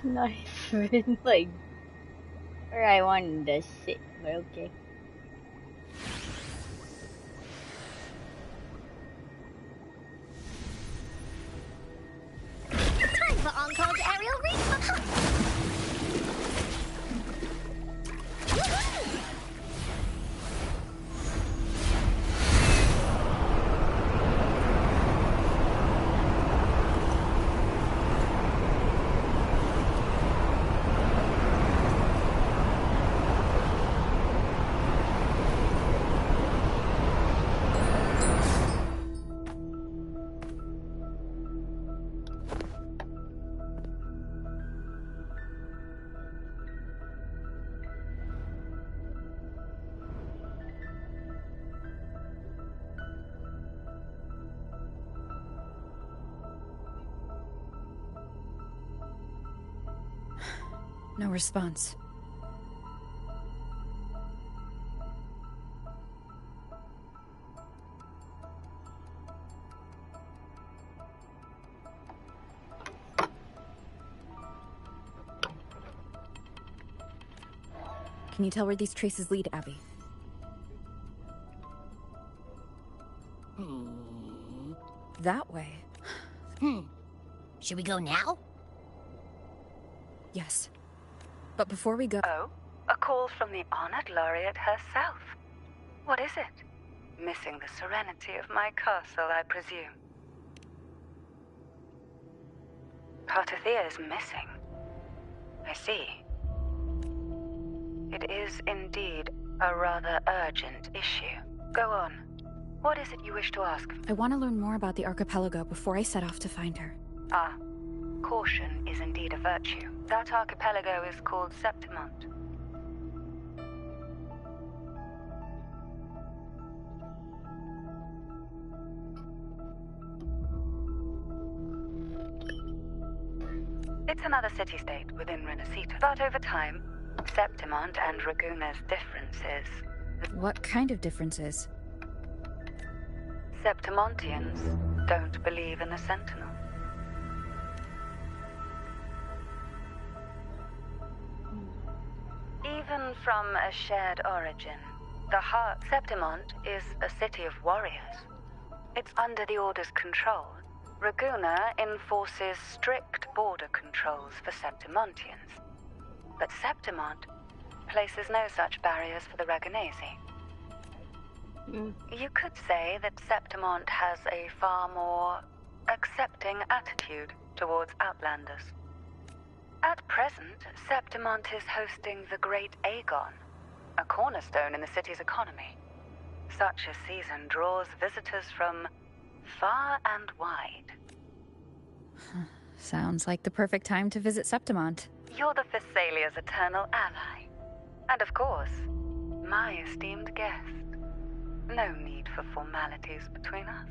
Not even like where I wanted to sit, but okay. Time for Encore's aerial recon. No response. Can you tell where these traces lead, Abby? That way. Should we go now? Yes. But before we go... Oh? A call from the honored laureate herself. What is it? Missing the serenity of my castle, I presume. Parthethia is missing. I see. It is indeed a rather urgent issue. Go on. What is it you wish to ask? I want to learn more about the archipelago before I set off to find her. Ah, caution is indeed a virtue. That archipelago is called Septimont. It's another city-state within Renacita, but over time, Septimont and Raguna's differences. What kind of differences? Septimontians don't believe in the Sentinel. Even from a shared origin, the heart Septimont is a city of warriors. It's under the Order's control. Raguna enforces strict border controls for Septimontians. But Septimont places no such barriers for the Ragunesi. You could say that Septimont has a far more accepting attitude towards Outlanders. At present, Septimont is hosting the Great Aegon, a cornerstone in the city's economy. Such a season draws visitors from far and wide. Sounds like the perfect time to visit Septimont. You're the Thessalia's eternal ally. And of course, my esteemed guest. No need for formalities between us.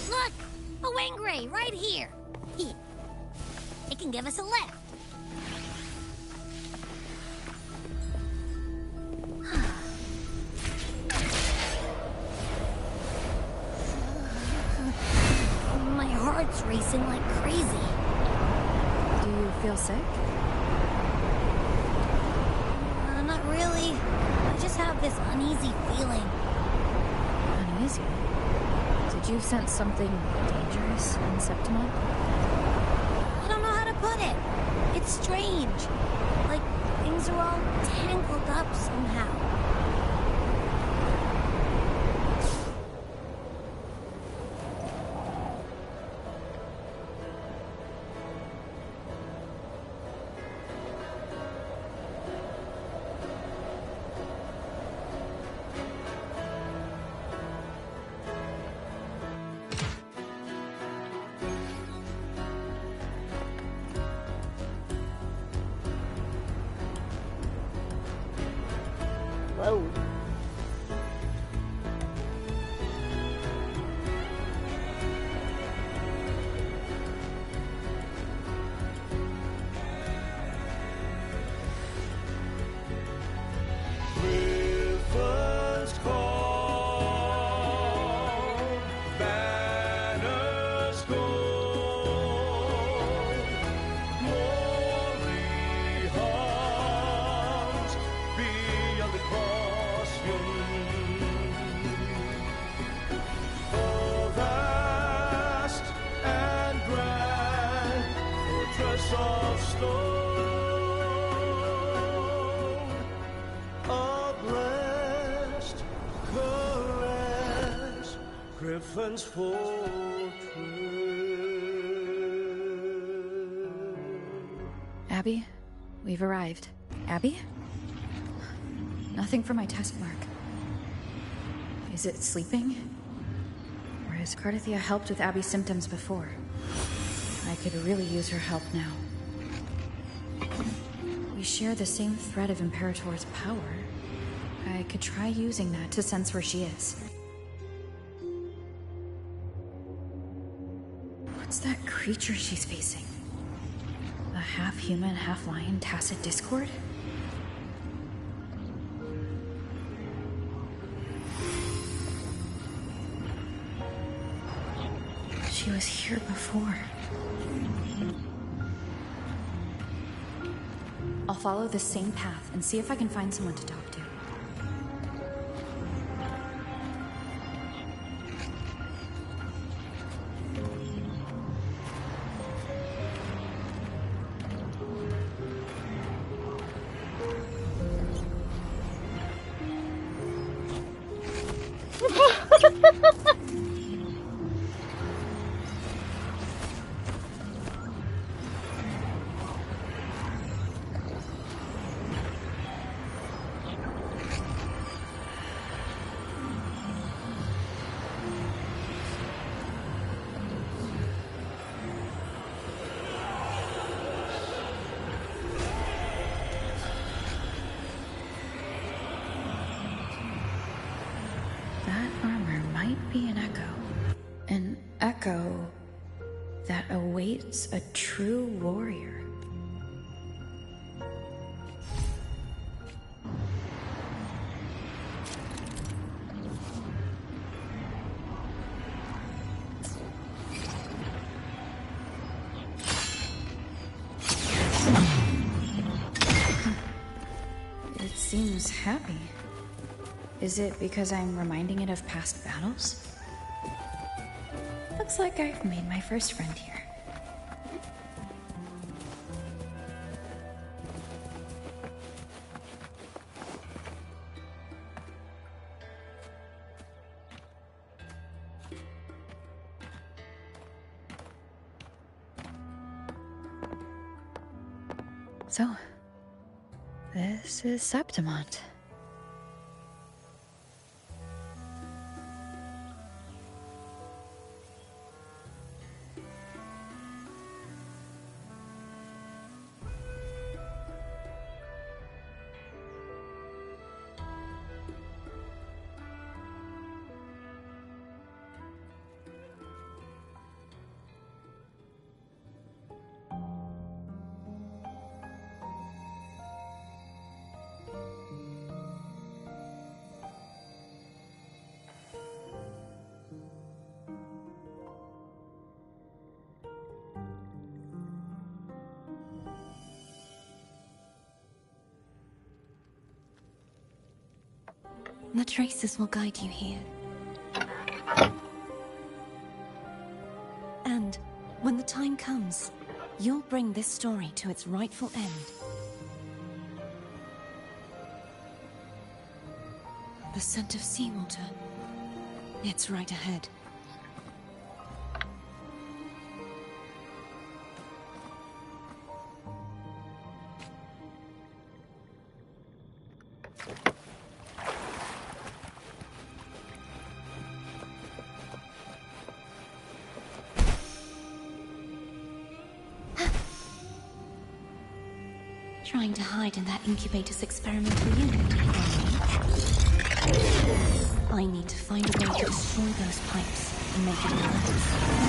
Look! A Wangray right here! It can give us a lift. My heart's racing like crazy. Do you feel sick? Not really. I just have this uneasy feeling. Uneasy? Did you sense something dangerous in Septimont? I don't know how to put it. It's strange. Like things are all tangled up somehow. Griffin's fortress. Abby, we've arrived. Abby? Nothing for my test mark. Is it sleeping? Or has Cardathia helped with Abby's symptoms before? I could really use her help now. We share the same thread of Imperator's power. I could try using that to sense where she is. What's that creature she's facing? A half-human, half-lion tacit discord? She was here before. I'll follow the same path and see if I can find someone to talk to. That armor might be an echo. An echo that awaits a true warrior. It seems happy. Is it because I'm reminding it of past battles? Looks like I've made my first friend here. So, this is Septimont. The traces will guide you here. And when the time comes, you'll bring this story to its rightful end. The scent of seawater. It's right ahead. Trying to hide in that incubator's experimental unit. I need to find a way to destroy those pipes and make it alive.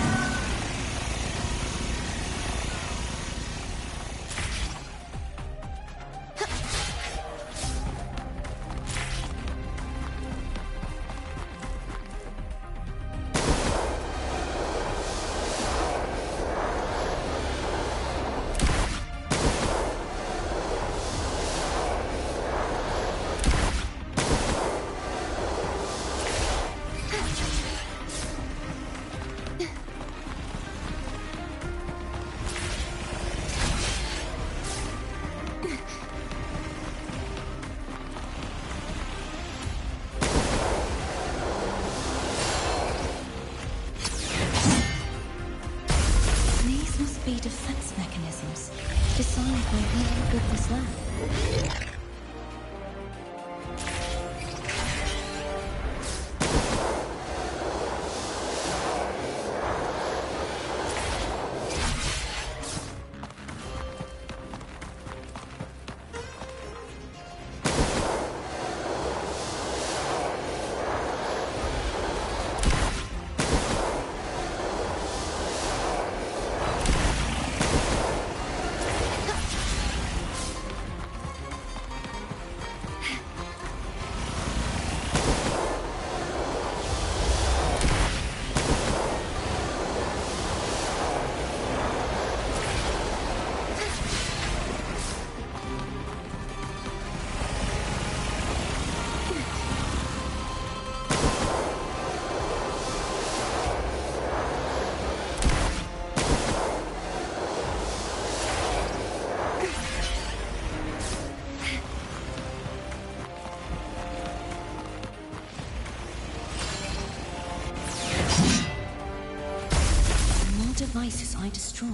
devices I destroy,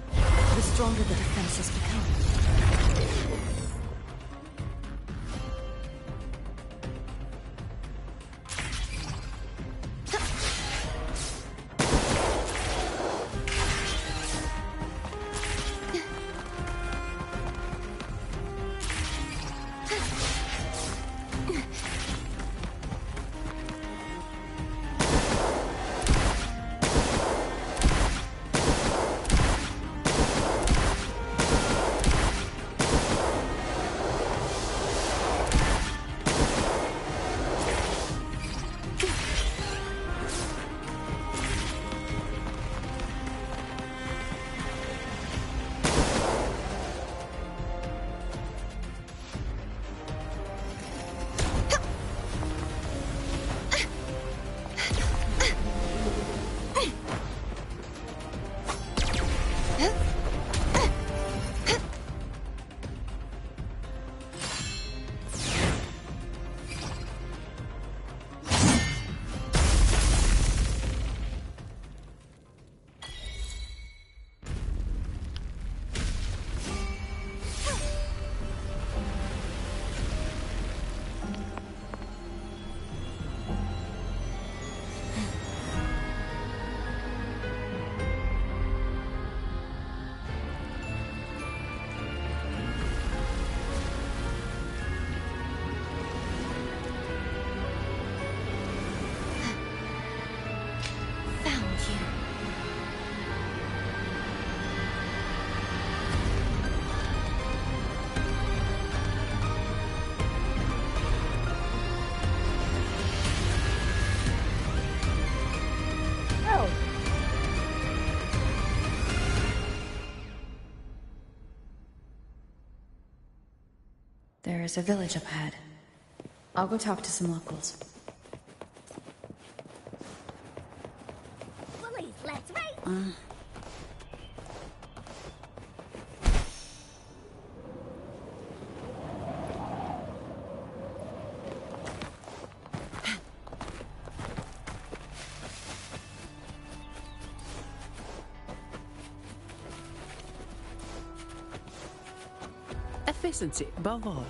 the stronger the defenses become. Oh. There is a village up ahead. I'll go talk to some locals. Bullies, let's race! Efficiency, boy.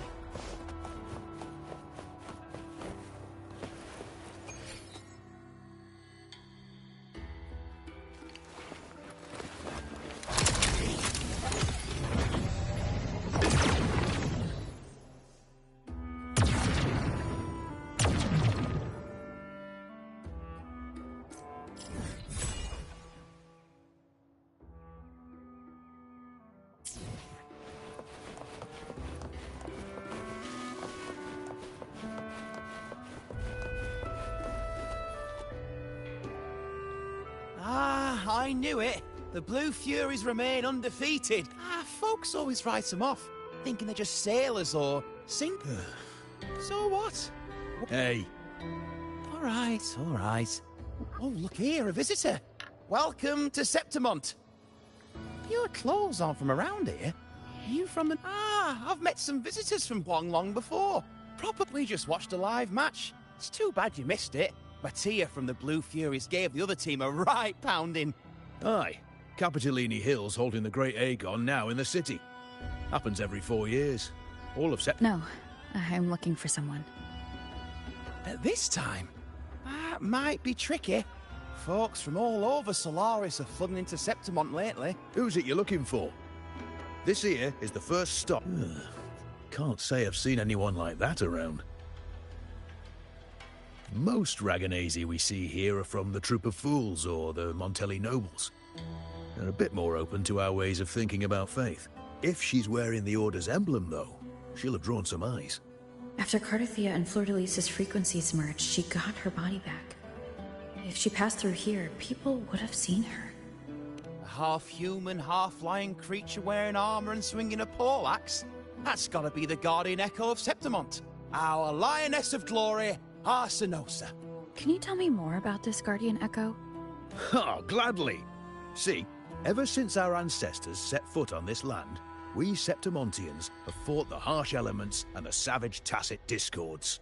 I knew it. The Blue Furies remain undefeated. Folks always write them off, thinking they're just sailors or sink. So what? Hey. All right, all right. Oh, look here, a visitor. Welcome to Septimont. Your clothes aren't from around here. You from the... I've met some visitors from Guanglong before. Probably just watched a live match. It's too bad you missed it. Mattia from the Blue Furies gave the other team a right pounding. Aye. Capitolini Hill's holding the Great Aegon now in the city. Happens every 4 years. All of No, I'm looking for someone. At this time? That might be tricky. Folks from all over Solaris have flooding into Septimont lately. Who's it you're looking for? This here is the first stop. Can't say I've seen anyone like that around. Most Raganesi we see here are from the Troop of Fools or the Montelli Nobles. They're a bit more open to our ways of thinking about faith. If she's wearing the Order's emblem, though, she'll have drawn some eyes. After Cardathia and Fleur-de-Lis's frequencies merged, she got her body back. If she passed through here, people would have seen her. A half-human, half-lion creature wearing armor and swinging a poleaxe? That's gotta be the Guardian Echo of Septimont. Our Lioness of Glory, Arsenosa. Can you tell me more about this Guardian Echo? Ha! Gladly! See, ever since our ancestors set foot on this land, we Septimontians have fought the harsh elements and the savage Tacit discords.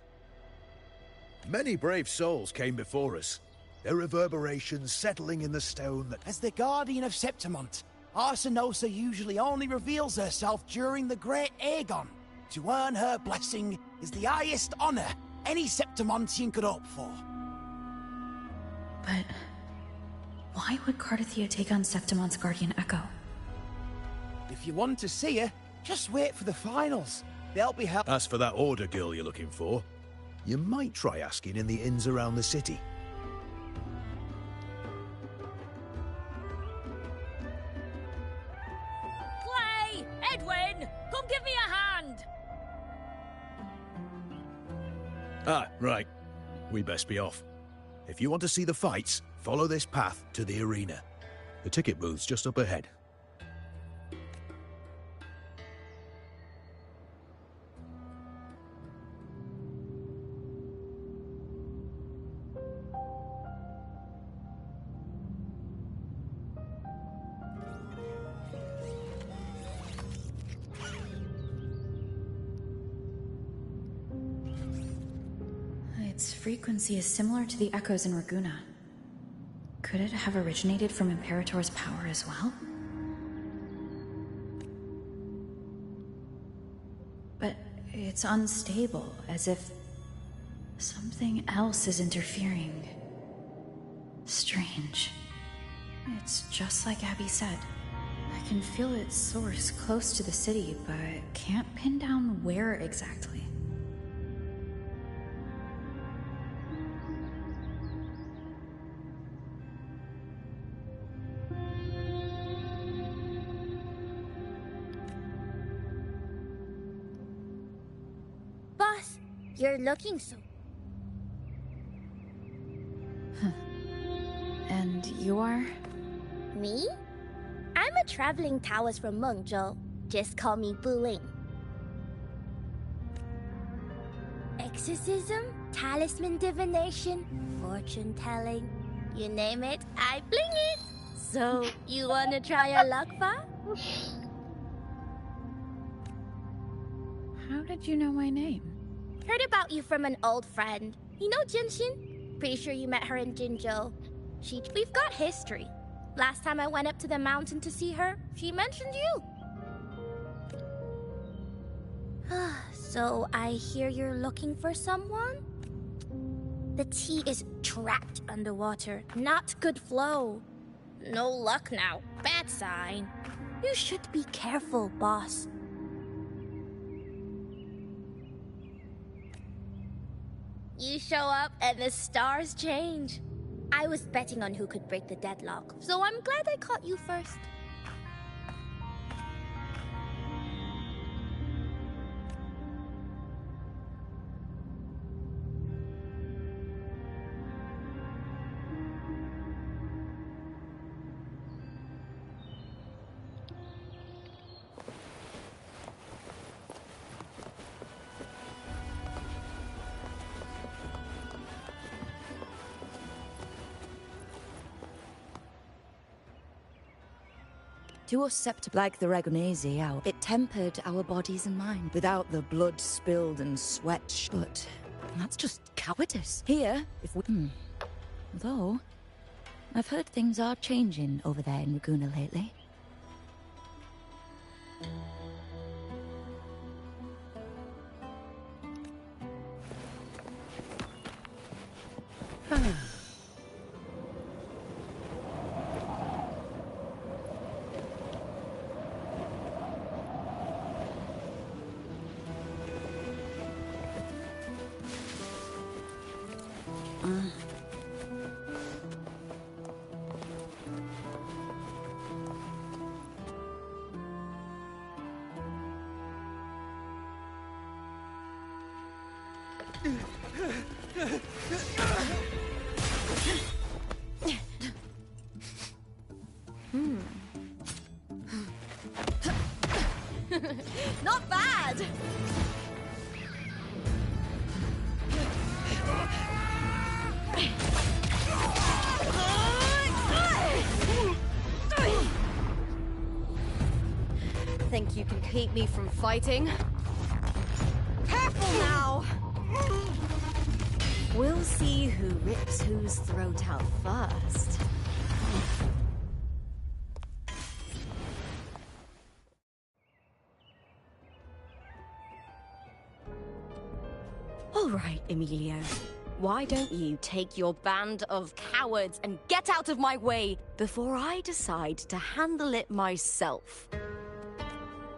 Many brave souls came before us, their reverberations settling in the stone that... As the guardian of Septimont, Arsinosa usually only reveals herself during the Great Aegon. To earn her blessing is the highest honor any Septimontian could hope for. But why would Cardathia take on Septimont's guardian Echo? If you want to see her, just wait for the finals. They'll be held. As for that order girl you're looking for, you might try asking in the inns around the city. Clay! Edwin! Come give me a hand! Ah, right. We best be off. If you want to see the fights, follow this path to the arena. The ticket booth's just up ahead. Its frequency is similar to the echoes in Raguna. Could it have originated from Imperator's power as well? But it's unstable, as if something else is interfering. Strange. It's just like Abby said. I can feel its source close to the city, but can't pin down where exactly. Boss, you're looking so... And you are? Me? I'm a traveling Taoist from Mengzhou. Just call me Buling. Exorcism, talisman divination, fortune telling. You name it, I bling it. So, you wanna try your luck, Fa? How did you know my name? Heard about you from an old friend. You know Genshin? Pretty sure you met her in Jinzhou. We've got history. Last time I went up to the mountain to see her, she mentioned you. So I hear you're looking for someone? The tea is trapped underwater. Not good flow. No luck now. Bad sign. You should be careful, boss. You show up and the stars change. I was betting on who could break the deadlock, so I'm glad I caught you first. To us Sept like the Ragonese, it tempered our bodies and mind without the blood spilled and sweat. But that's just cowardice. Here, if we... Though, I've heard things are changing over there in Raguna lately. Not bad! Think you can keep me from fighting? Careful now! We'll see who rips whose throat out first. All right, Emilio. Why don't you take your band of cowards and get out of my way before I decide to handle it myself?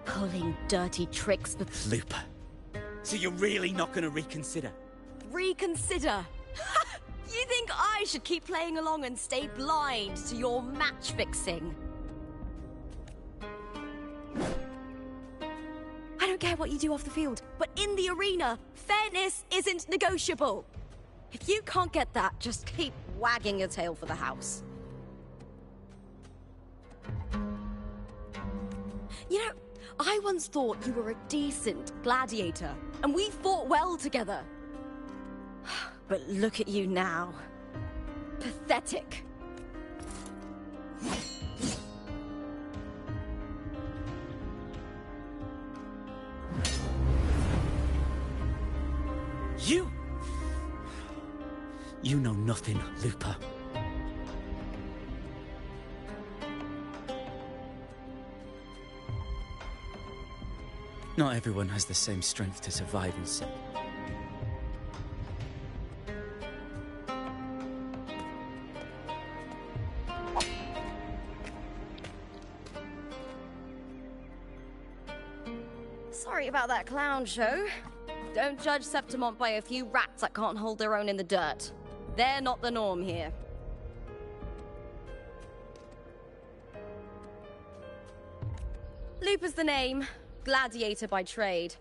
Pulling dirty tricks with Looper. So you're really not gonna reconsider? reconsider. You think I should keep playing along and stay blind to your match fixing? I don't care what you do off the field, but in the arena, fairness isn't negotiable. If you can't get that, just keep wagging your tail for the house. You know, I once thought you were a decent gladiator, and we fought well together. But look at you now. Pathetic. You know nothing, Looper. Not everyone has the same strength to survive in Sep. Sorry about that clown show. Don't judge Septimont by a few rats that can't hold their own in the dirt. They're not the norm here. Looper's the name. Gladiator by trade.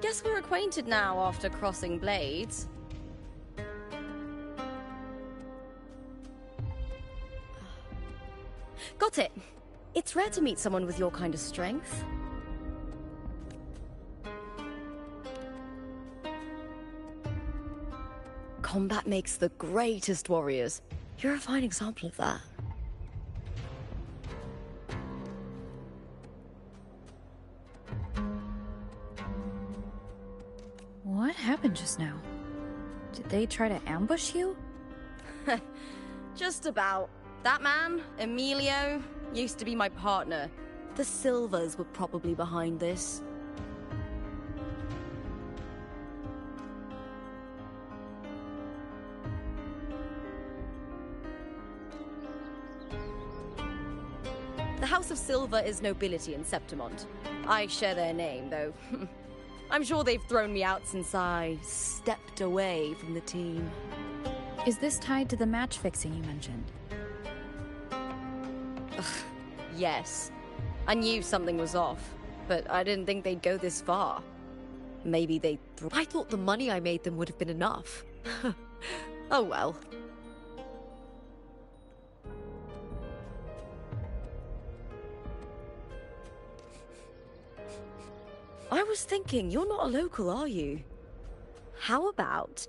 Guess we're acquainted now after crossing blades. Got it. It's rare to meet someone with your kind of strength. Combat makes the greatest warriors. You're a fine example of that. What happened just now? Did they try to ambush you? Just about. That man, Emilio, used to be my partner. The Silvers were probably behind this. The House of Silver is nobility in Septimont. I share their name, though. I'm sure they've thrown me out since I stepped away from the team. Is this tied to the match fixing you mentioned? Yes. I knew something was off, but I didn't think they'd go this far. Maybe they... I thought the money I made them would have been enough. Oh well. I was thinking, you're not a local, are you? How about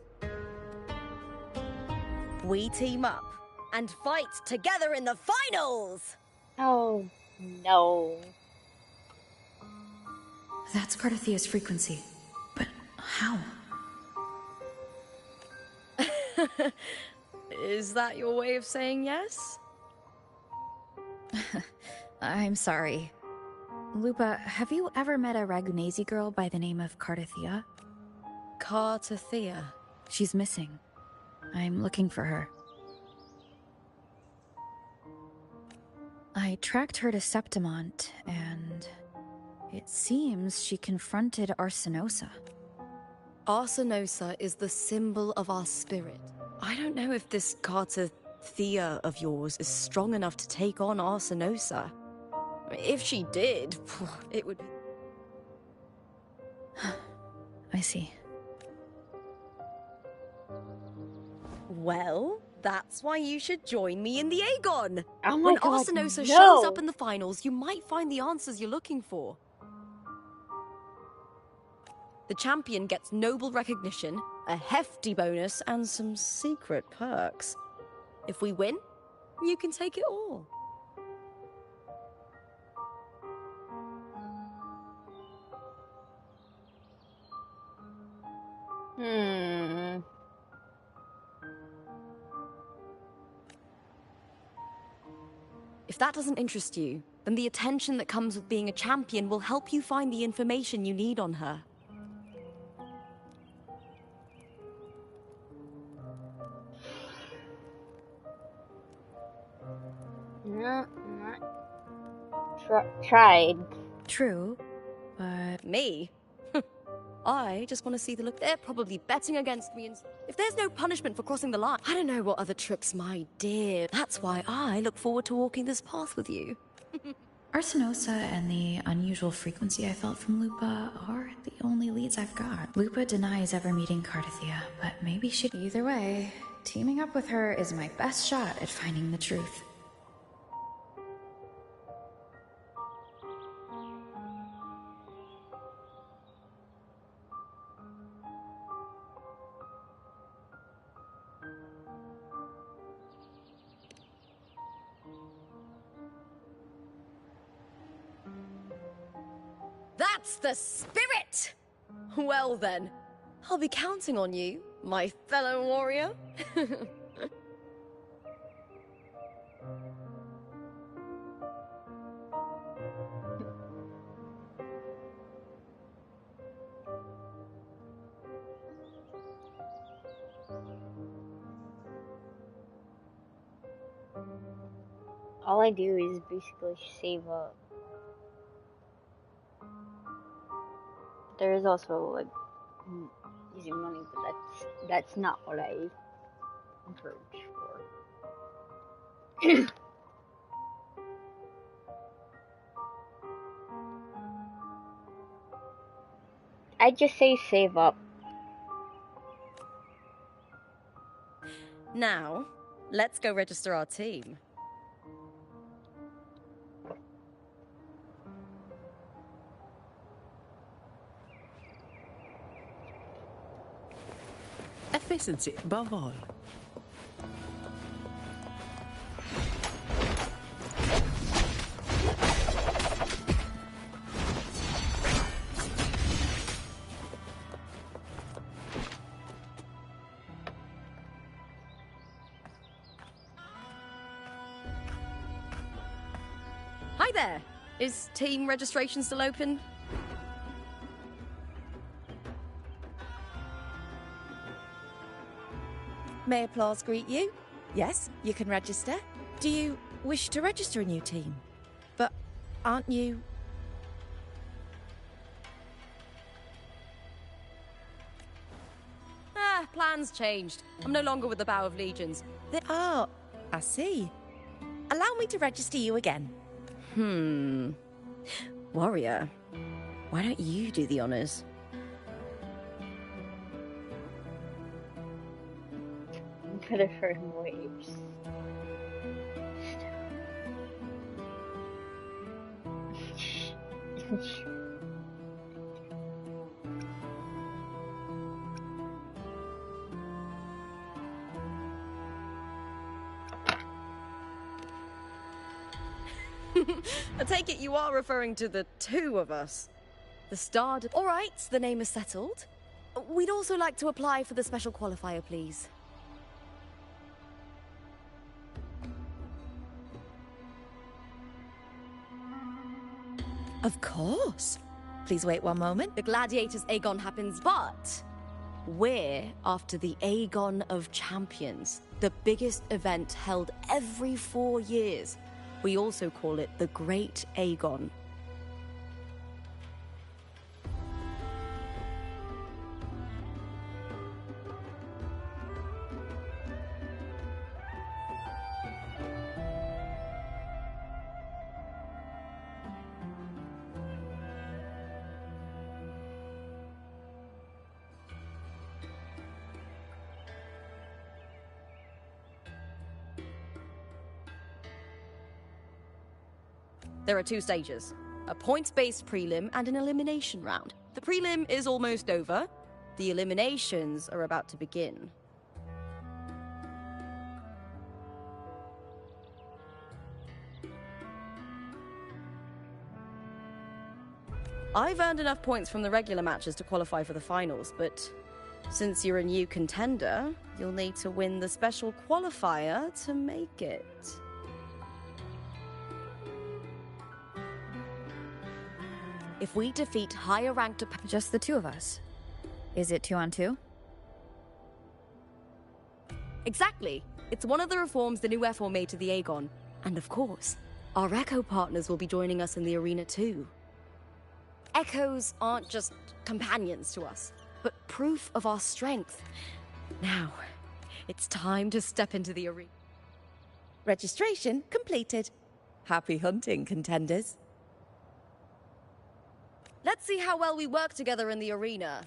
we team up and fight together in the finals? Oh, no. That's Cardathia's frequency. But how? Is that your way of saying yes? I'm sorry. Lupa, have you ever met a Ragunesi girl by the name of Cardathia? Cardathia? She's missing. I'm looking for her. I tracked her to Septimont, and it seems she confronted Arsenosa. Arsenosa is the symbol of our spirit. I don't know if this Cardathia of yours is strong enough to take on Arsenosa. If she did, it would be... I see. Well, that's why you should join me in the Aegon. Oh my when God, Arsenosa no. shows up in the finals, you might find the answers you're looking for. The champion gets noble recognition, a hefty bonus, and some secret perks. If we win, you can take it all. If that doesn't interest you, then the attention that comes with being a champion will help you find the information you need on her. No, not tried. True, but Me? I just want to see the look. They're probably betting against me, and if there's no punishment for crossing the line, I don't know what other tricks my dear. That's why I look forward to walking this path with you. Arsenosa and the unusual frequency I felt from Lupa are the only leads I've got. Lupa denies ever meeting Cardathia, but maybe she... Either way, teaming up with her is my best shot at finding the truth. That's the spirit! Well then, I'll be counting on you, my fellow warrior. All I do is basically save up. There is also like using money, but that's not what I encourage for. I just say save up. Now, let's go register our team. Efficiency above all. Hi there! Is team registration still open? May Applause greet you? Yes, you can register. Do you wish to register a new team? But aren't you... Plans changed. I'm no longer with the Bow of Legions. Oh, I see. Allow me to register you again. Warrior, why don't you do the honors? For the first waves. I take it you are referring to the two of us. The Star... All right, the name is settled. We'd also like to apply for the special qualifier, please. Of course. Please wait one moment. The Gladiators Aegon happens, but we're after the Aegon of Champions, the biggest event held every 4 years. We also call it the Great Aegon. There are 2 stages, a points-based prelim and an elimination round. The prelim is almost over. The eliminations are about to begin. I've earned enough points from the regular matches to qualify for the finals, but since you're a new contender, you'll need to win the special qualifier to make it. If we defeat higher ranked Just the two of us. Is it 2 on 2? Exactly. It's one of the reforms the new Ephor made to the Aegon. And of course, our Echo partners will be joining us in the arena too. Echoes aren't just companions to us, but proof of our strength. Now, it's time to step into the arena. Registration completed. Happy hunting, contenders. Let's see how well we work together in the arena.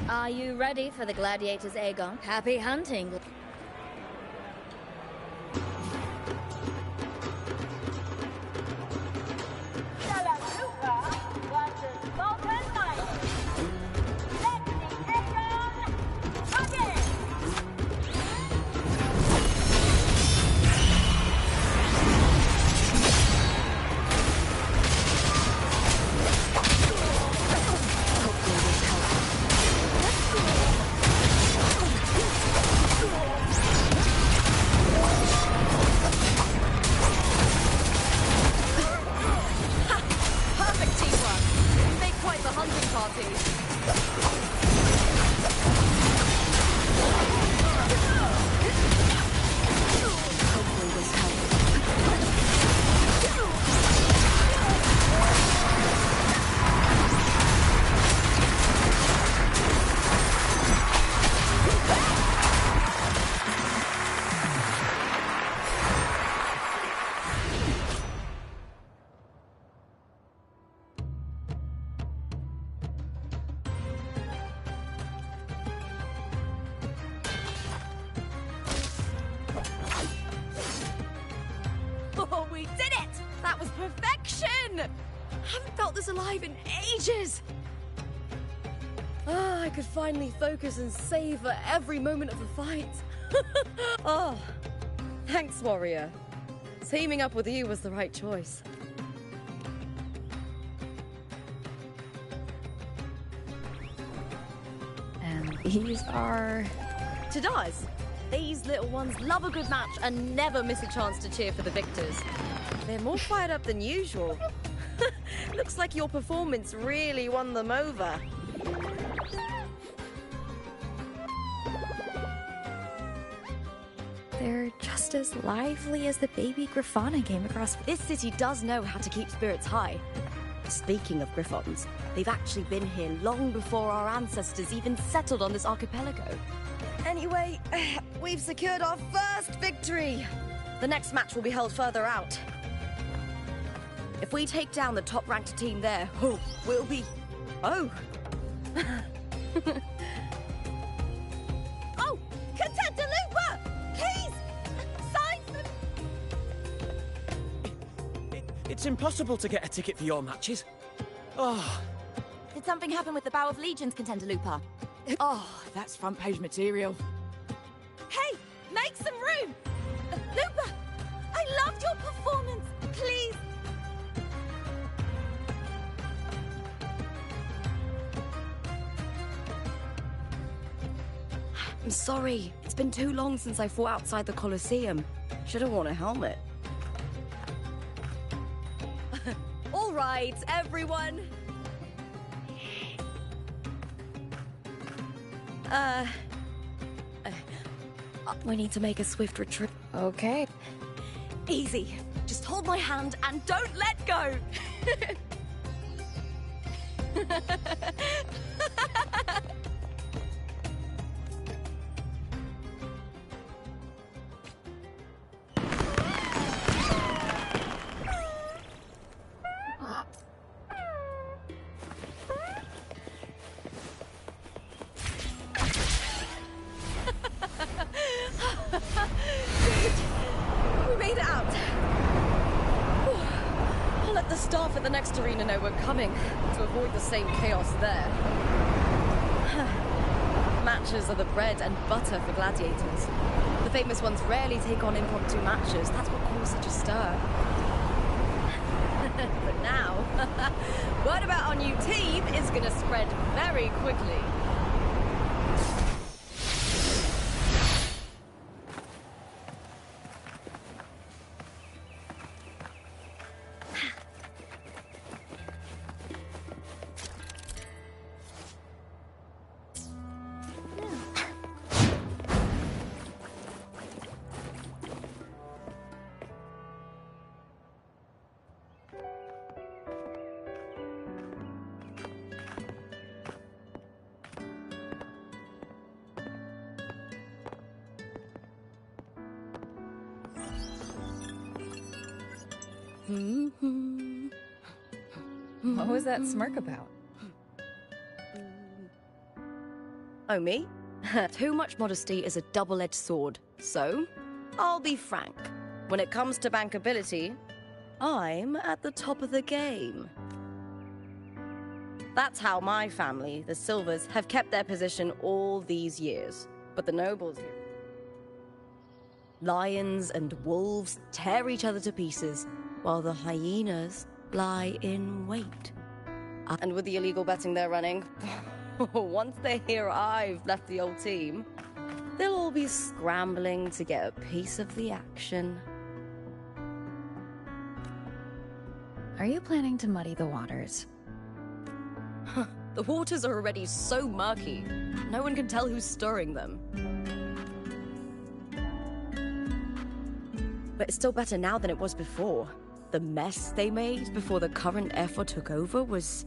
Are you ready for the gladiators, Aegon? Happy hunting. Perfect teamwork! We make quite the hunting party. Hopefully this helps. Oh, we did it! That was perfection! Haven't felt this alive in ages! Ah, I could finally focus and savor every moment of the fight. Oh, thanks, warrior. Teaming up with you was the right choice. And these are... Tadars! These little ones love a good match and never miss a chance to cheer for the victors. They're more fired up than usual. Looks like your performance really won them over. They're just as lively as the baby Griffon I came across. This city does know how to keep spirits high. Speaking of Griffons, they've actually been here long before our ancestors even settled on this archipelago. Anyway, we've secured our first victory! The next match will be held further out. If we take down the top-ranked team there, we'll be... Oh! Oh! Contender Looper! Please! Sign them! It's impossible to get a ticket for your matches. Oh. Did something happen with the Bow of Legions, Contender Looper? Oh, that's front page material. Hey! Make some room! Looper! I loved your performance! Please! I'm sorry. It's been too long since I fought outside the Colosseum. Should have worn a helmet. All right, everyone. We need to make a swift retreat. Okay. Easy. Just hold my hand and don't let go. staff at the next arena know we're coming to avoid the same chaos there. Matches are the bread and butter for gladiators. The famous ones rarely take on impromptu matches. That's what caused such a stir. But now, word about our new team is gonna spread very quickly. What was that smirk about? Oh, me? Too much modesty is a double-edged sword. So, I'll be frank. When it comes to bankability, I'm at the top of the game. That's how my family, the Silvers, have kept their position all these years. But the nobles here... Lions and wolves tear each other to pieces, while the hyenas lie in wait. And with the illegal betting they're running, once they hear I've left the old team, they'll all be scrambling to get a piece of the action. Are you planning to muddy the waters? The waters are already so murky, no one can tell who's stirring them. But it's still better now than it was before. The mess they made before the current effort took over was...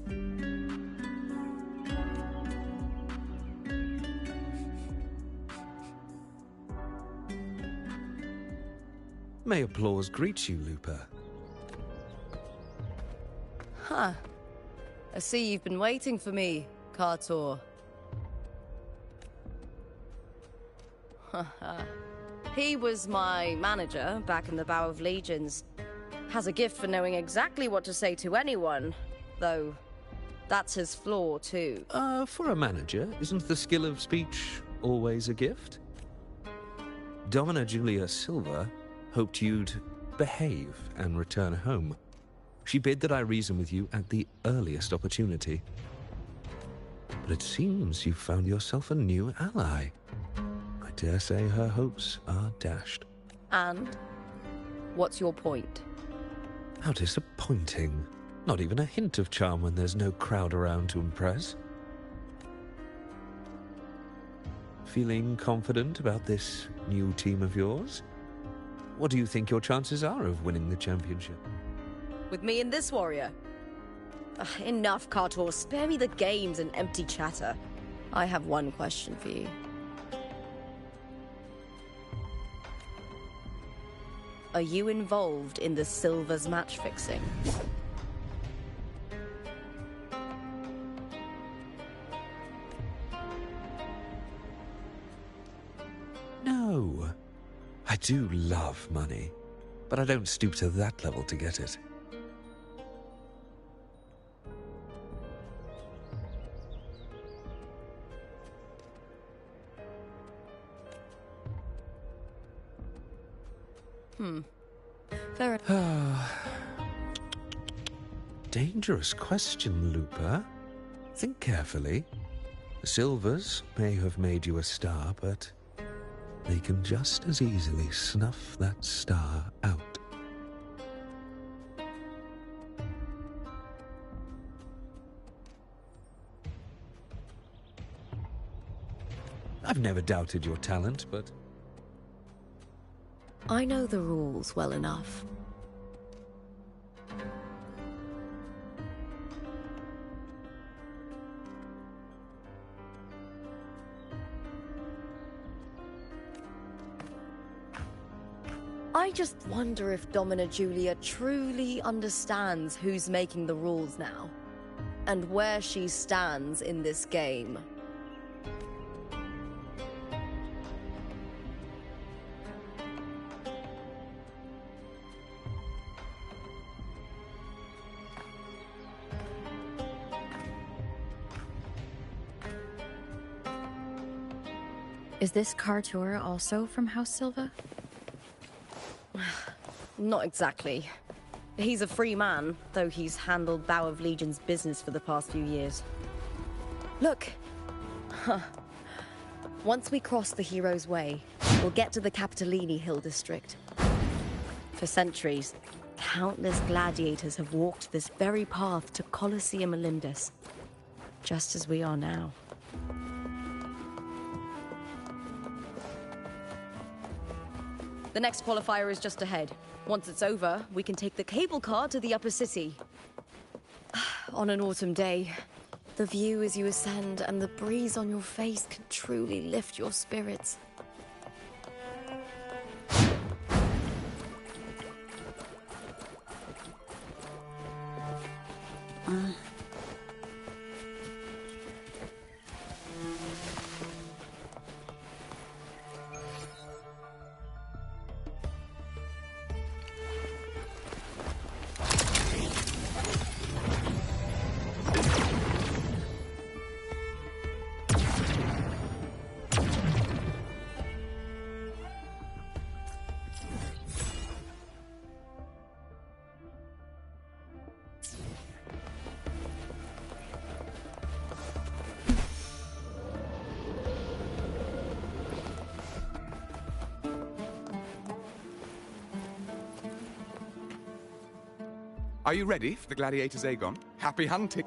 May applause greet you, Lupa. Huh. I see you've been waiting for me, Kartor. He was my manager back in the Bow of Legions. Has a gift for knowing exactly what to say to anyone, though that's his flaw too. For a manager, isn't the skill of speech always a gift? Domina Julia Silva hoped you'd behave and return home. She bid that I reason with you at the earliest opportunity. But it seems you've found yourself a new ally. I dare say her hopes are dashed. And? What's your point? How disappointing. Not even a hint of charm when there's no crowd around to impress. Feeling confident about this new team of yours? What do you think your chances are of winning the championship? With me and this warrior? Enough, Kartor. Spare me the games and empty chatter. I have one question for you. Are you involved in the Silvers match fixing? No. I do love money, but I don't stoop to that level to get it. Fair enough. Dangerous question, Lupa. Think carefully. The Silvers may have made you a star, but they can just as easily snuff that star out. I've never doubted your talent, but... I know the rules well enough. I just wonder if Domina Julia truly understands who's making the rules now, and where she stands in this game. Is this car tour also from House Silva? Not exactly. He's a free man, though he's handled Bow of Legion's business for the past few years. Look! Huh. Once we cross the Hero's Way, we'll get to the Capitolini Hill district. For centuries, countless gladiators have walked this very path to Colosseum Olympus, just as we are now. The next qualifier is just ahead. Once it's over, we can take the cable car to the upper city. On an autumn day, the view as you ascend and the breeze on your face can truly lift your spirits. Are you ready for the Gladiator's Aegon? Happy hunting!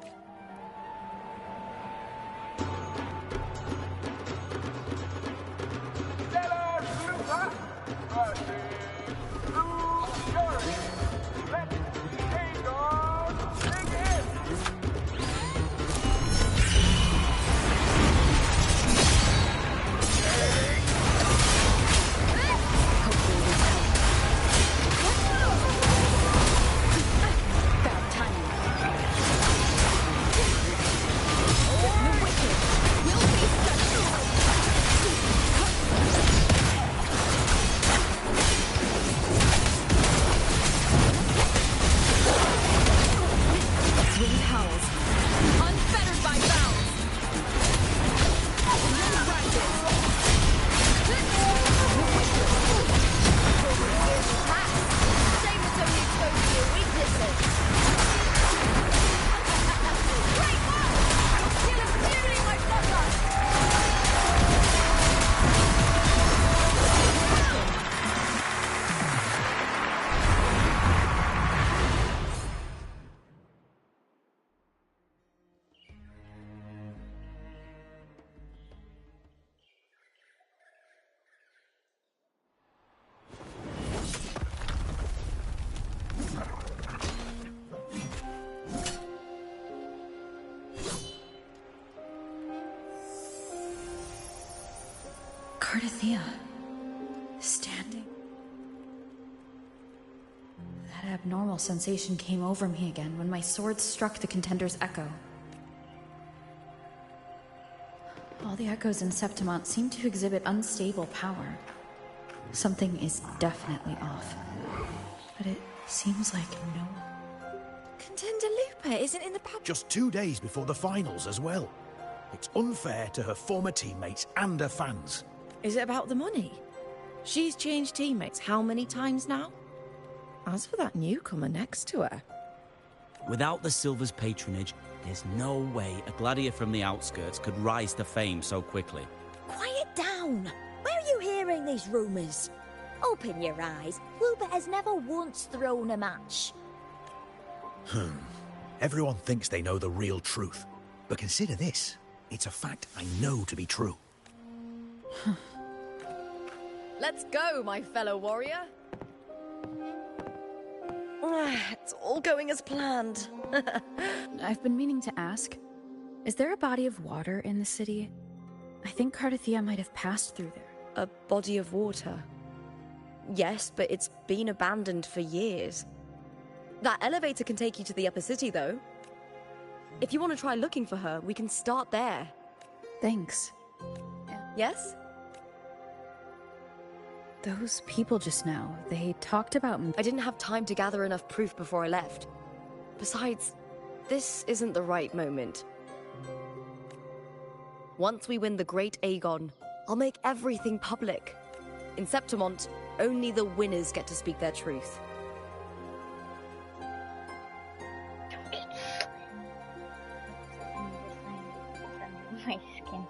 Cardathea. Standing. That abnormal sensation came over me again when my sword struck the contender's echo. All the echoes in Septimont seem to exhibit unstable power. Something is definitely off. But it seems like no... Contender Lupa isn't in the pub. Just 2 days before the finals as well. It's unfair to her former teammates and her fans. Is it about the money? She's changed teammates how many times now? As for that newcomer next to her... Without the Silver's patronage, there's no way a gladiator from the outskirts could rise to fame so quickly. Quiet down! Where are you hearing these rumours? Open your eyes. Lupa has never once thrown a match. Everyone thinks they know the real truth. But consider this. It's a fact I know to be true. Let's go, my fellow warrior. It's all going as planned. I've been meaning to ask, is there a body of water in the city? I think Cardathea might have passed through there. A body of water? Yes, but it's been abandoned for years. That elevator can take you to the upper city, though. If you want to try looking for her, we can start there. Thanks. Yes? Those people just now, they talked about... I didn't have time to gather enough proof before I left. Besides, this isn't the right moment. Once we win the Great Aegon, I'll make everything public. In Septimont, only the winners get to speak their truth. My skin.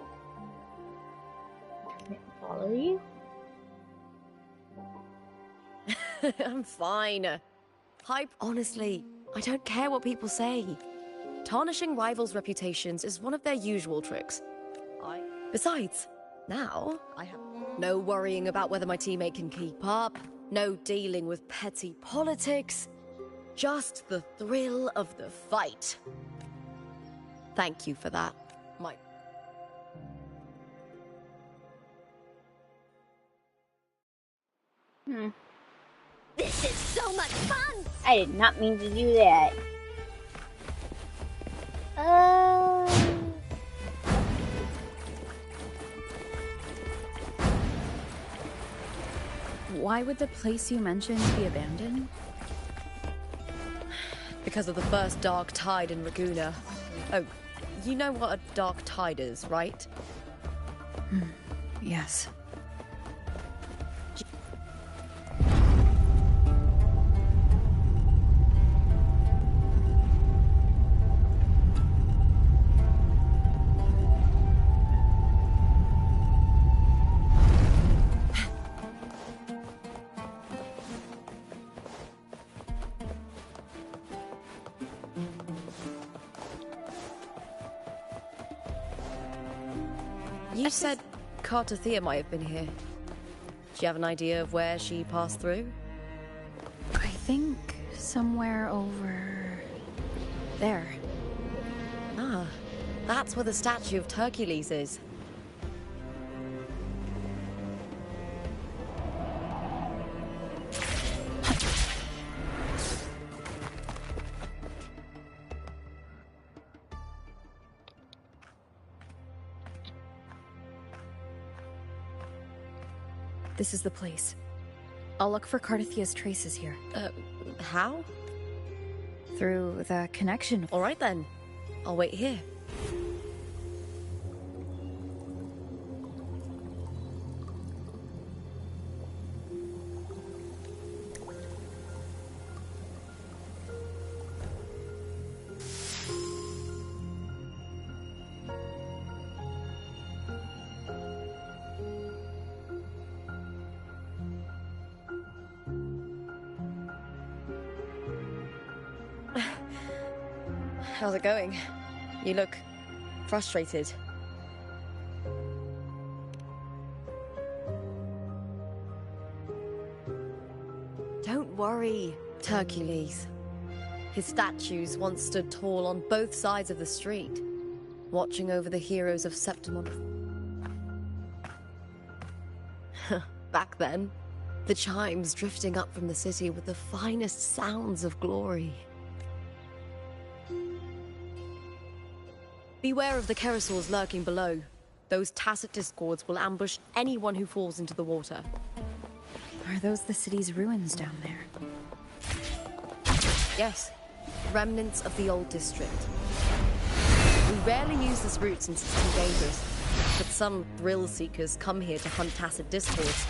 Does it follow you? I'm fine. Honestly, I don't care what people say. Tarnishing rivals' reputations is one of their usual tricks. Besides, now I have no worrying about whether my teammate can keep up, no dealing with petty politics, just the thrill of the fight. Thank you for that, my... This is so much fun! I did not mean to do that. Why would the place you mentioned be abandoned? Because of the first dark tide in Raguna. Oh, you know what a dark tide is, right? Yes. You said Cartothea might have been here. Do you have an idea of where she passed through? I think somewhere over there. Ah, that's where the statue of Hercules is. This is the place. I'll look for Cartothea's traces here. How? Through the connection. All right then. I'll wait here. How's it going? You look frustrated. Don't worry, Hercules. His statues once stood tall on both sides of the street, watching over the heroes of Septimont. Back then, the chimes drifting up from the city with the finest sounds of glory. Beware of the Kerosaurs lurking below. Those tacit discords will ambush anyone who falls into the water. Are those the city's ruins down there? Yes, remnants of the old district. We rarely use this route since it's too dangerous, but some thrill seekers come here to hunt tacit discords.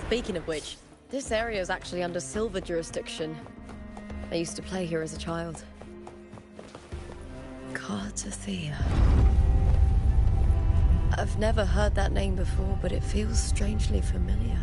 Speaking of which, this area is actually under Silver jurisdiction. I used to play here as a child. Cartothea. I've never heard that name before, but it feels strangely familiar.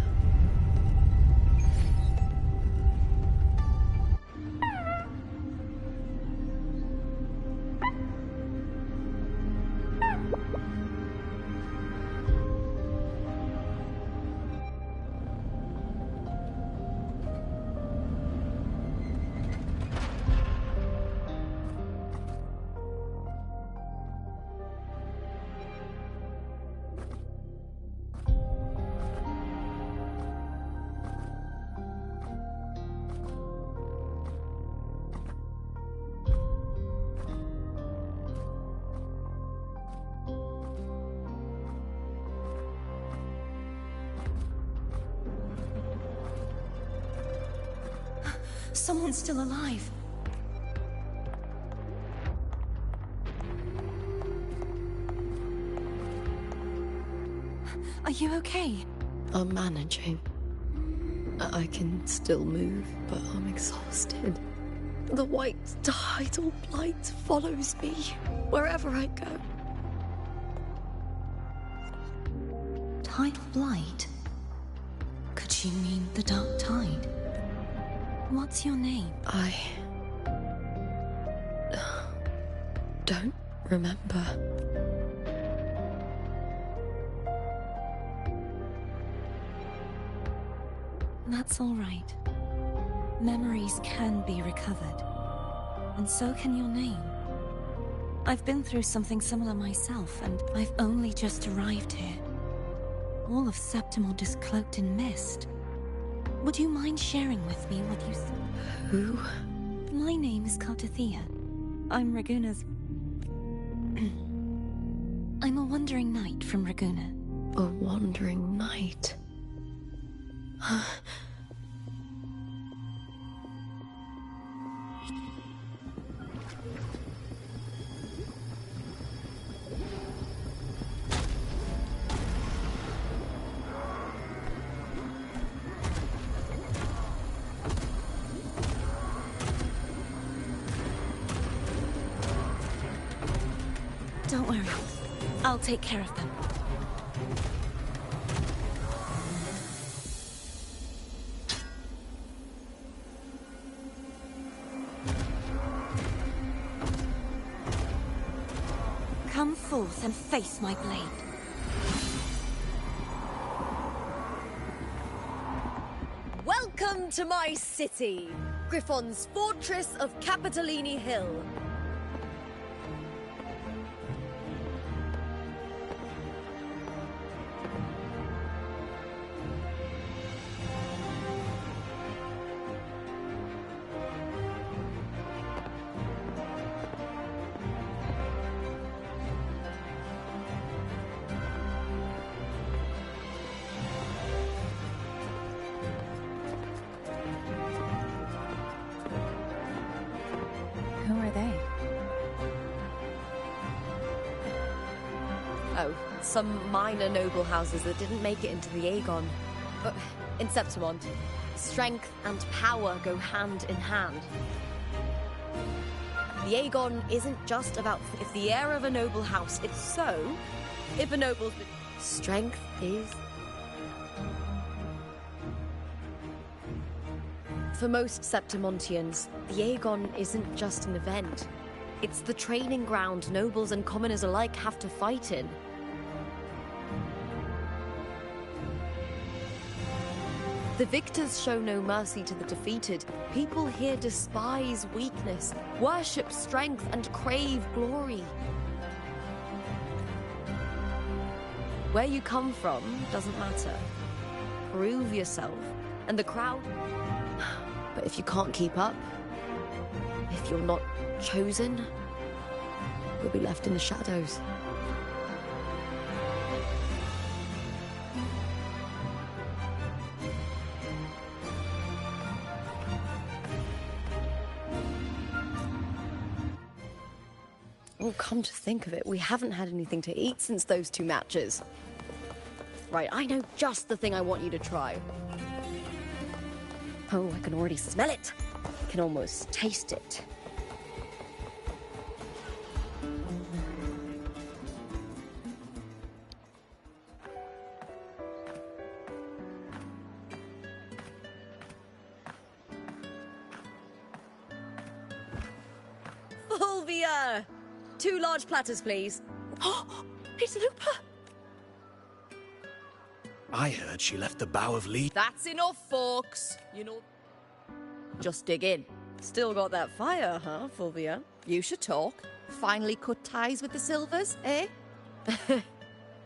Someone's still alive. you okay? I'm managing. I can still move, but I'm exhausted. The white tidal blight follows me wherever I go. Tidal blight? Could she mean the dark tide? What's your name? I don't remember. That's all right. Memories can be recovered. And so can your name. I've been through something similar myself, and I've only just arrived here. All of Septimont is cloaked in mist. Would you mind sharing with me what you saw? Who? My name is Kartathea. I'm Raguna's... I'm a wandering knight from Raguna. A wandering knight? Don't worry. I'll take care of them. Come forth and face my blade. Welcome to my city, Griffon's fortress of Capitolini Hill. Who are they? Oh, some minor noble houses that didn't make it into the Aegon. But in Septimont, strength and power go hand in hand. The Aegon isn't just about if the heir of a noble house. It's so, if a noble's strength is... For most Septimontians, the Aegon isn't just an event. It's the training ground nobles and commoners alike have to fight in. The victors show no mercy to the defeated. People here despise weakness, worship strength, and crave glory. Where you come from doesn't matter. Prove yourself, and the crowd... But if you can't keep up, if you're not chosen, you'll be left in the shadows. Oh, come to think of it, we haven't had anything to eat since those 2 matches. Right, I know just the thing I want you to try. Oh, I can already smell it. I can almost taste it. Fulvia! 2 large platters, please. Oh, it's Lupa! I heard she left the Bow of Lee. That's enough, folks. You know... Just dig in. Still got that fire, huh, Fulvia? You should talk. Finally cut ties with the Silvers, eh?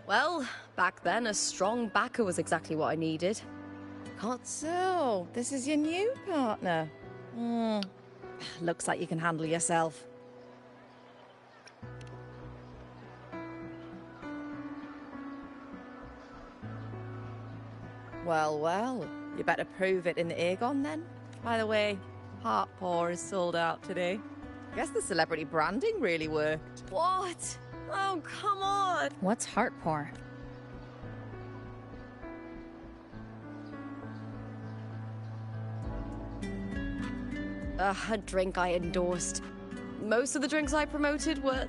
Well, back then, a strong backer was exactly what I needed. So, this is your new partner. Looks like you can handle yourself. Well, well, you better prove it in the Aegon then. By the way, Heart Pour is sold out today. Guess the celebrity branding really worked. What? Oh, come on! What's Heart Pour? a drink I endorsed. Most of the drinks I promoted were...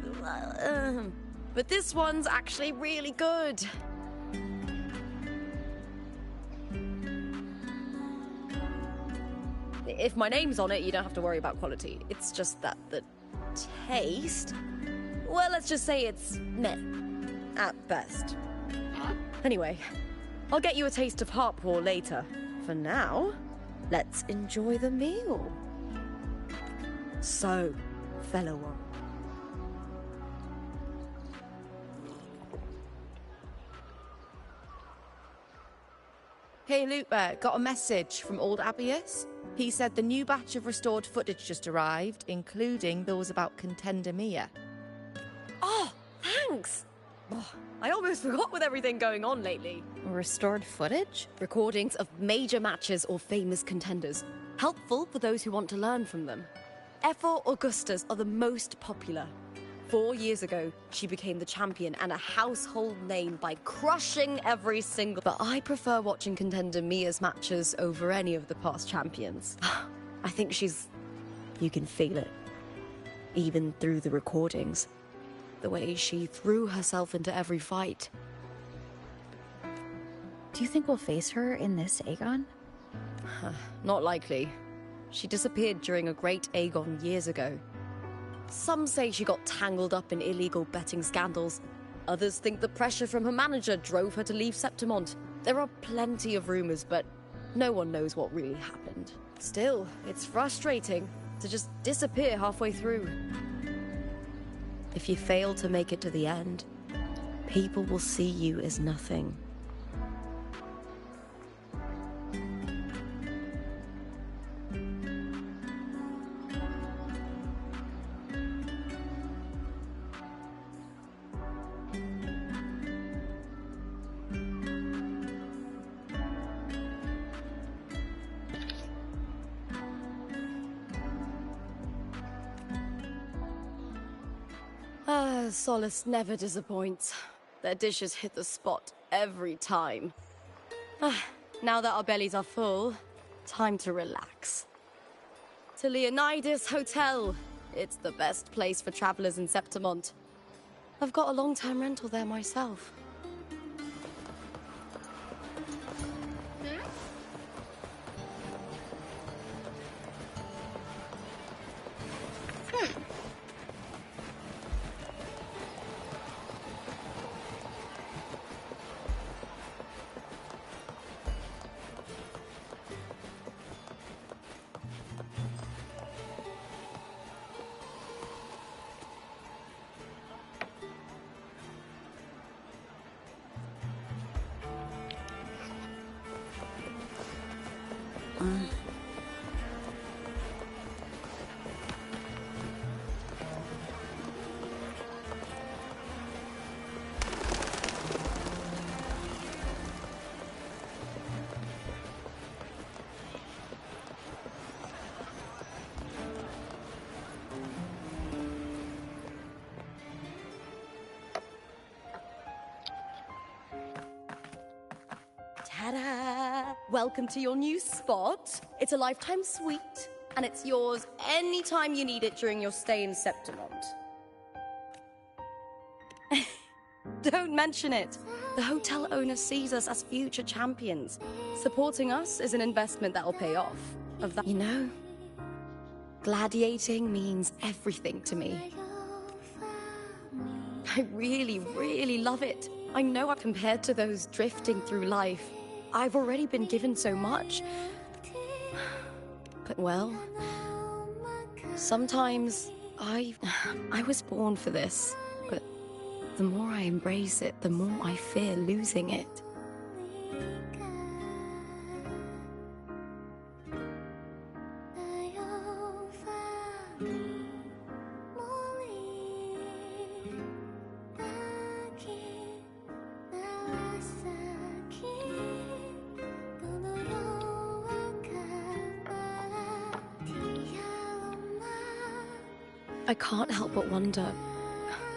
but this one's actually really good. If my name's on it, you don't have to worry about quality. It's just that the taste... Well, let's just say it's meh, at best. Anyway, I'll get you a taste of Harpore later. For now, let's enjoy the meal. So, fellow one. Hey, Lupa, got a message from old Abius. He said the new batch of restored footage just arrived, including those about Contender Mia. Oh, thanks! Oh, I almost forgot with everything going on lately. Restored footage? Recordings of major matches or famous contenders. Helpful for those who want to learn from them. Ephor Augustas are the most popular. 4 years ago, she became the champion and a household name by crushing every single... But I prefer watching Contender Mia's matches over any of the past champions. I think she's... You can feel it. Even through the recordings. The way she threw herself into every fight. Do you think we'll face her in this Aegon? Not likely. She disappeared during a great Aegon years ago. Some say she got tangled up in illegal betting scandals. Others think the pressure from her manager drove her to leave Septimont. There are plenty of rumors, but no one knows what really happened. Still, it's frustrating to just disappear halfway through. If you fail to make it to the end, people will see you as nothing. Solace never disappoints. Their dishes hit the spot every time. Now that our bellies are full, time to relax. To Leonidas Hotel. It's the best place for travelers in Septimont. I've got a long-term rental there myself. Ta-da! Welcome to your new spot. It's a lifetime suite, and it's yours anytime you need it during your stay in Septimont. Don't mention it. The hotel owner sees us as future champions. Supporting us is an investment that'll pay off. Of that, you know, gladiating means everything to me. I really, really love it. I know compared to those drifting through life, I've already been given so much. But well, sometimes I was born for this, but the more I embrace it, the more I fear losing it. I can't help but wonder,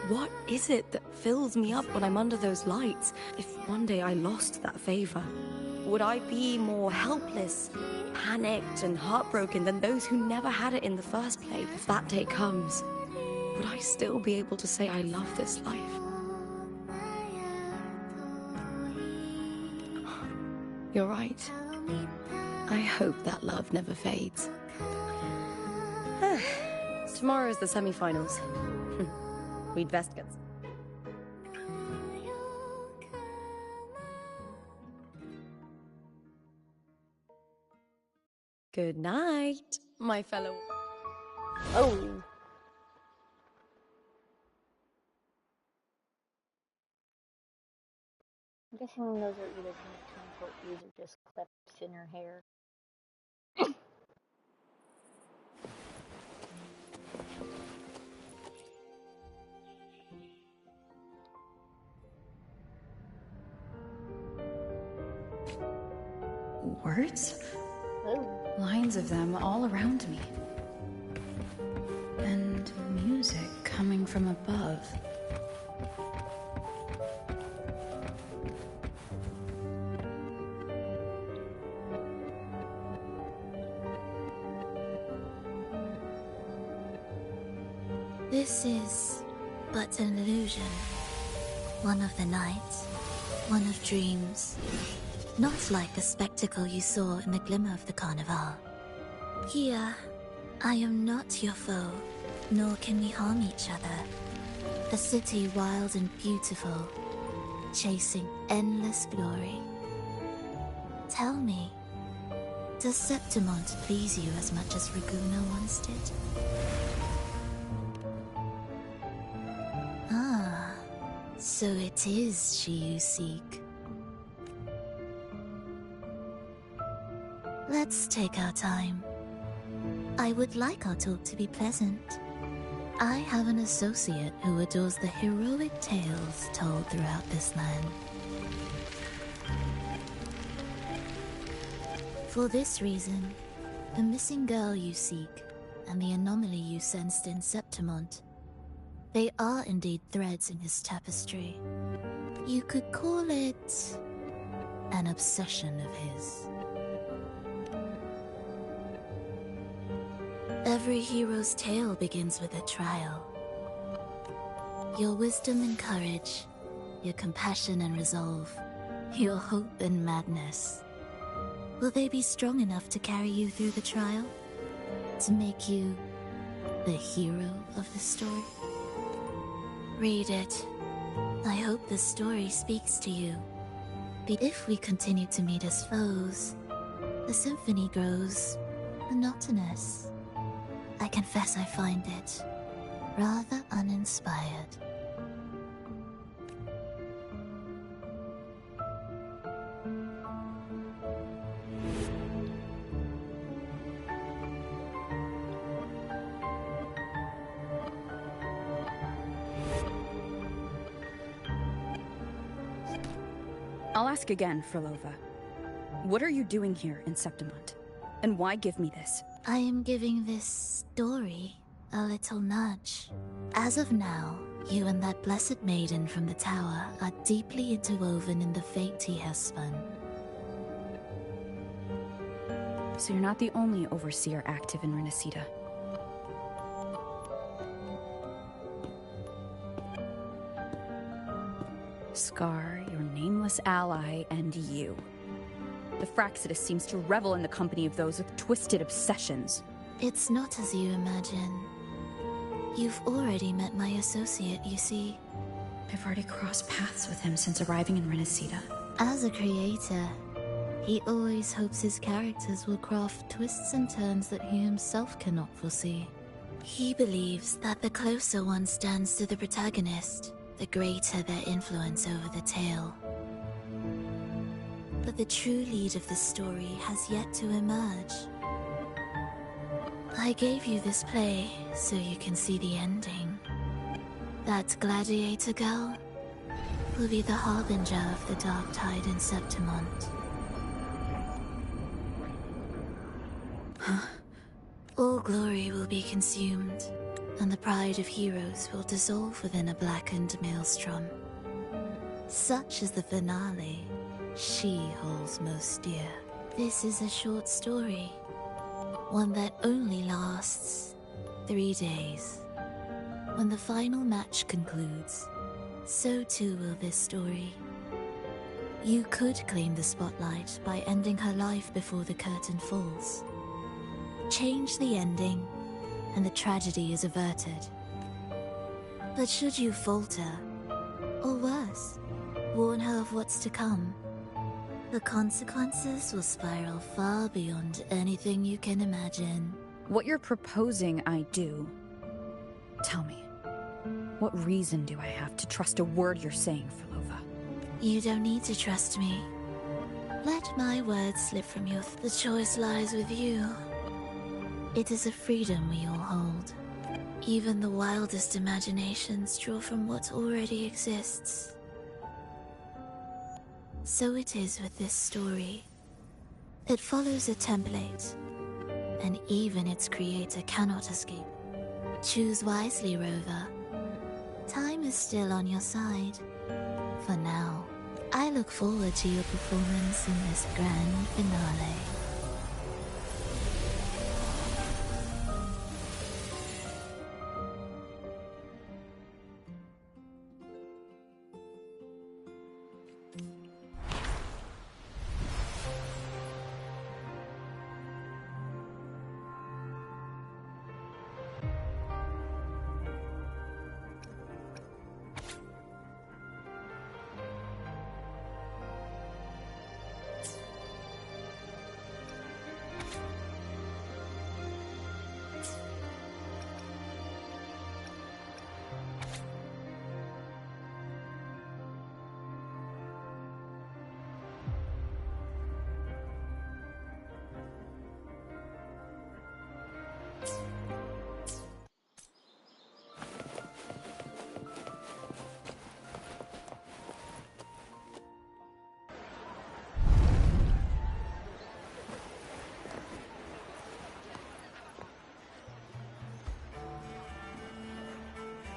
what is it that fills me up when I'm under those lights? If one day I lost that favor, would I be more helpless, panicked, and heartbroken than those who never had it in the first place? If that day comes, would I still be able to say I love this life? You're right. I hope that love never fades. Tomorrow's the semi-finals. We'd best get... Good night, my fellow... Oh. I'm guessing those are either connecting torches or just clips in her hair. Words? Oh. Lines of them all around me. And music coming from above. This is but an illusion. One of the nights, one of dreams. Not like the spectacle you saw in the glimmer of the carnival. Here, I am not your foe, nor can we harm each other. A city wild and beautiful, chasing endless glory. Tell me, does Septimont please you as much as Raguna once did? Ah, so it is she you seek. Let's take our time. I would like our talk to be pleasant. I have an associate who adores the heroic tales told throughout this land. For this reason, the missing girl you seek, and the anomaly you sensed in Septimont, they are indeed threads in his tapestry. You could call it an obsession of his. Every hero's tale begins with a trial. Your wisdom and courage, your compassion and resolve, your hope and madness. Will they be strong enough to carry you through the trial? To make you the hero of the story? Read it. I hope the story speaks to you. But if we continue to meet as foes, the symphony grows monotonous. I confess I find it rather uninspired. I'll ask again, Frolova. What are you doing here in Septimont? And why give me this? I am giving this story a little nudge. As of now, you and that blessed maiden from the tower are deeply interwoven in the fate he has spun. So you're not the only overseer active in Renacida. Scar, your nameless ally, and you. The Fraxidus seems to revel in the company of those with twisted obsessions. It's not as you imagine. You've already met my associate, you see. I've already crossed paths with him since arriving in Renacida. As a creator, he always hopes his characters will craft twists and turns that he himself cannot foresee. He believes that the closer one stands to the protagonist, the greater their influence over the tale. But the true lead of the story has yet to emerge. I gave you this play so you can see the ending. That gladiator girl will be the harbinger of the dark tide in Septimont. Huh? All glory will be consumed, and the pride of heroes will dissolve within a blackened maelstrom. Such is the finale, she holds most dear. This is a short story, one that only lasts 3 days. When the final match concludes, so too will this story. You could claim the spotlight by ending her life before the curtain falls. Change the ending, and the tragedy is averted. But should you falter, or worse, warn her of what's to come, the consequences will spiral far beyond anything you can imagine. What you're proposing I do. Tell me, what reason do I have to trust a word you're saying, Frolova? You don't need to trust me. Let my words slip from you. The choice lies with you. It is a freedom we all hold. Even the wildest imaginations draw from what already exists. So it is with this story. It follows a template, and even its creator cannot escape. Choose wisely, Rover. Time is still on your side. For now, I look forward to your performance in this grand finale.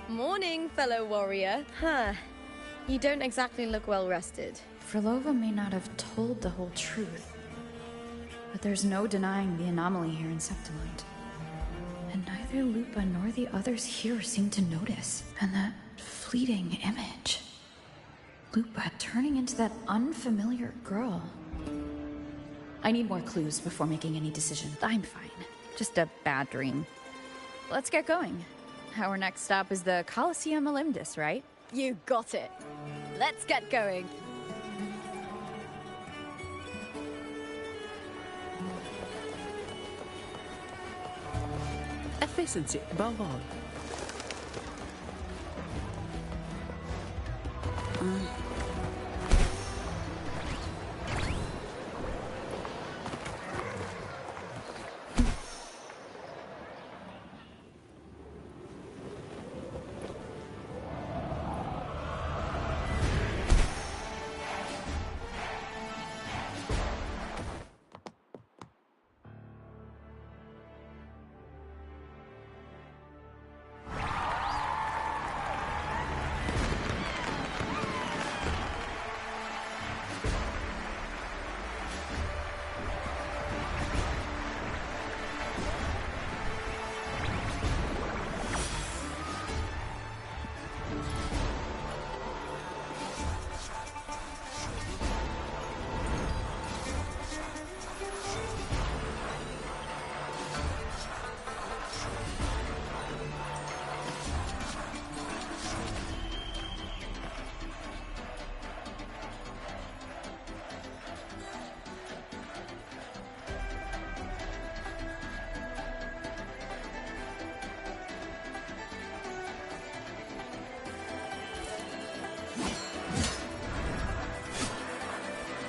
Morning, fellow warrior. You don't exactly look well rested. Frolova may not have told the whole truth, but there's no denying the anomaly here in Septimont. And neither Lupa nor the others here seem to notice. And that fleeting image. Lupa turning into that unfamiliar girl. I need more clues before making any decision. I'm fine. Just a bad dream. Let's get going. Our next stop is the Colosseum Olympus, right? You got it. Let's get going. Efficiency above all.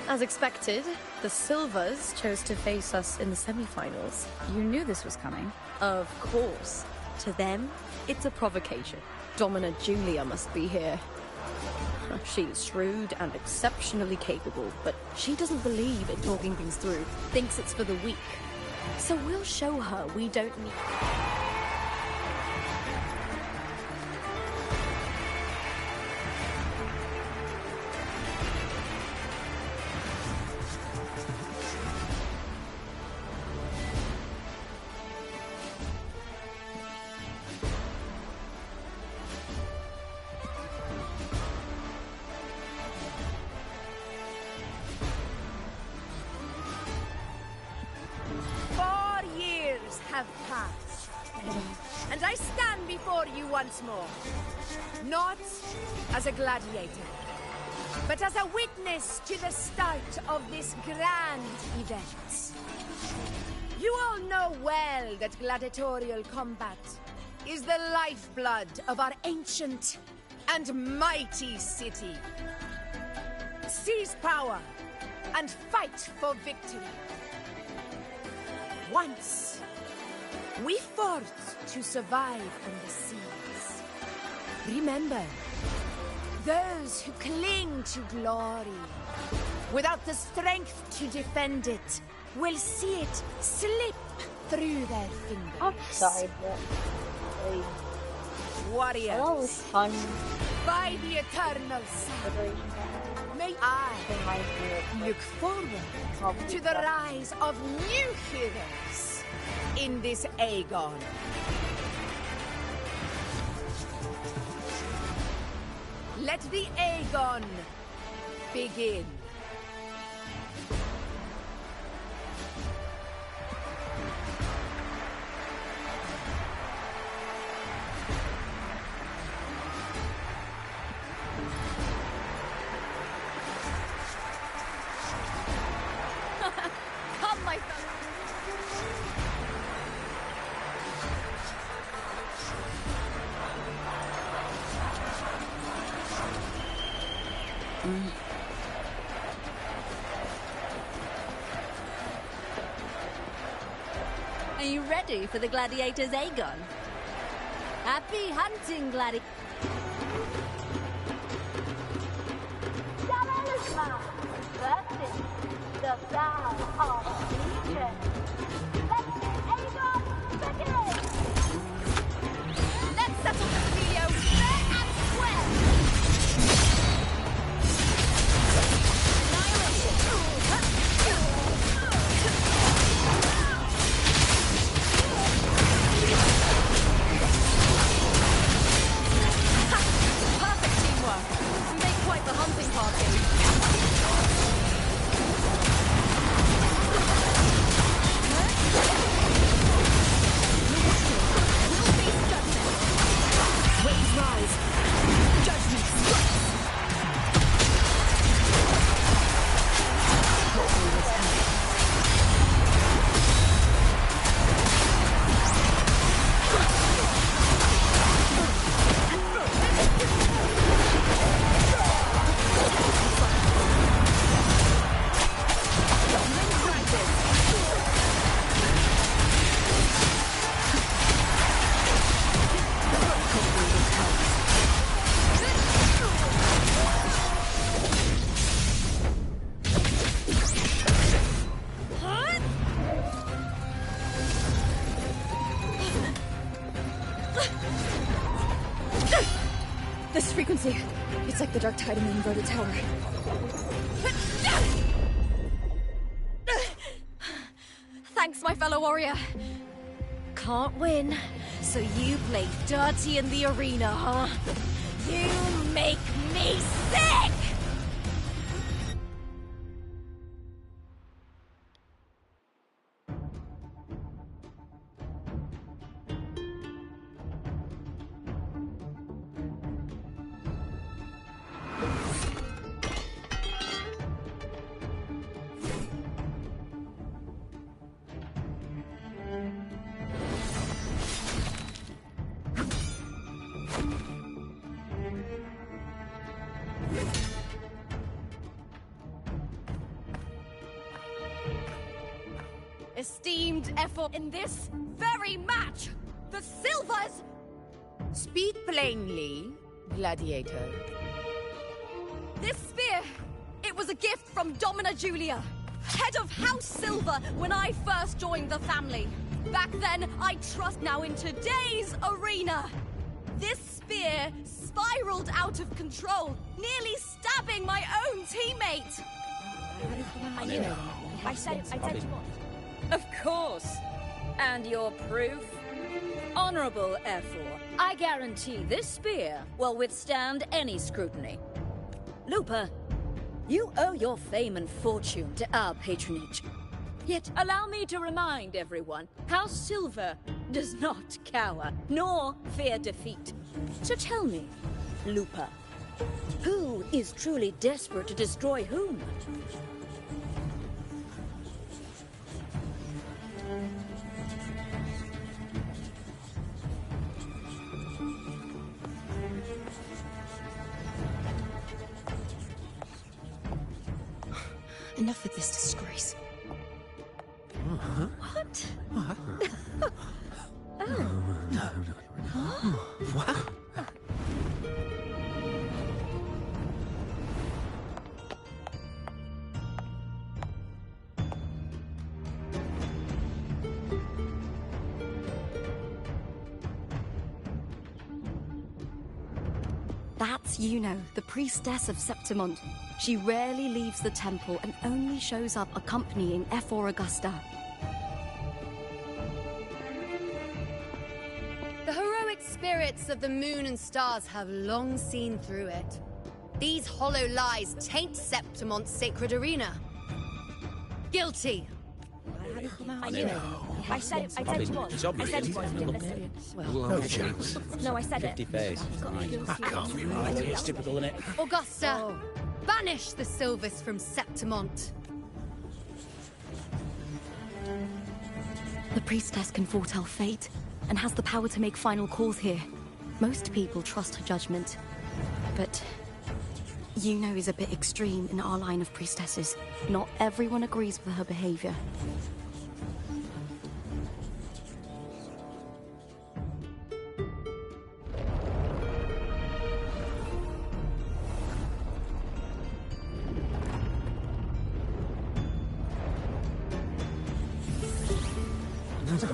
As expected, the Silvers chose to face us in the semi-finals. You knew this was coming. Of course. To them, it's a provocation. Domina Julia must be here. She's shrewd and exceptionally capable, but she doesn't believe in talking things through, thinks it's for the weak. So we'll show her we don't need... have passed, and I stand before you once more. Not as a gladiator, but as a witness to the start of this grand event. You all know well that gladiatorial combat is the lifeblood of our ancient and mighty city. Seize power and fight for victory. Once, we fought to survive on the seas. Remember, those who cling to glory without the strength to defend it will see it slip through their fingers. Outside, Warriors, that was fun. by the eternal sun, may I look forward to the rise of new heroes in this Aegon. Let the Aegon begin. Come, my fellow. Are you ready for the gladiators, Aegon? Happy hunting, gladi... The sound of legion. Let Aegon begin! Let's settle this video fair and square! Perfect teamwork. You make quite the hunting party. Waves rise. Judgment strikes. This frequency, it's like the dark tide in the inverted tower. Thanks, my fellow warrior. Can't win, so you play dirty in the arena, huh? You make me sick! Esteemed effort in this very match, the Silvers... Speak plainly, gladiator. This spear, it was a gift from Domina Julia, head of House Silver when I first joined the family. Back then, I trust now in today's arena. This spear spiraled out of control, nearly stabbing my own teammate. I said you what? Of course. And your proof? Honorable F4, I guarantee this spear will withstand any scrutiny. Looper, you owe your fame and fortune to our patronage. Yet allow me to remind everyone, House Silver does not cower, nor fear defeat. So tell me, Lupa, who is truly desperate to destroy whom? Enough of this disgrace. What? What? That's Yuno, the priestess of Septimont. She rarely leaves the temple and only shows up accompanying Ephor Augusta. The heroic spirits of the moon and stars have long seen through it. These hollow lies taint Septimont's sacred arena. Guilty. I knew it. I said it. I said it was. I said it was. You didn't listen. No chance. No, I said it. 50 face. That can't be right. It's typical, isn't it? Augusta, banish the Silvers from Septimont. The priestess can foretell fate and has the power to make final calls here. Most people trust her judgment, but Yuno is a bit extreme in our line of priestesses. Not everyone agrees with her behavior.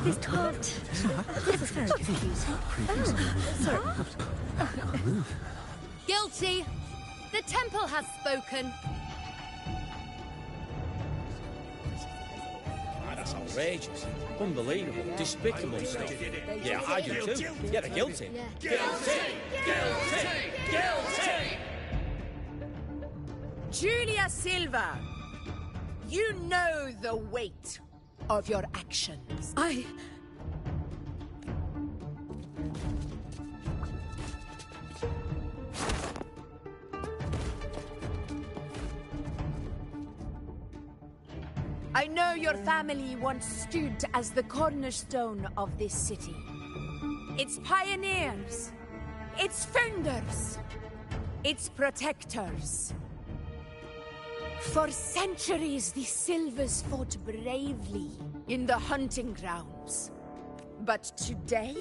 This can't. This is very confusing. Guilty. The temple has spoken. That's outrageous. Unbelievable. Despicable stuff. Yeah, I do too. Yeah, they're guilty. Guilty! Julia Silva, you know the weight of your actions. I know your family once stood as the cornerstone of this city. Its pioneers, its founders, its protectors. For centuries, the Silvers fought bravely in the hunting grounds. But today,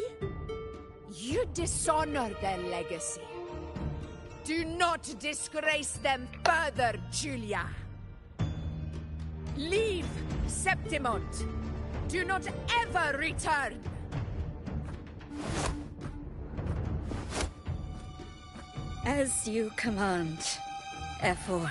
you dishonor their legacy. Do not disgrace them further, Julia. Leave Septimont. Do not ever return. As you command, Ephor.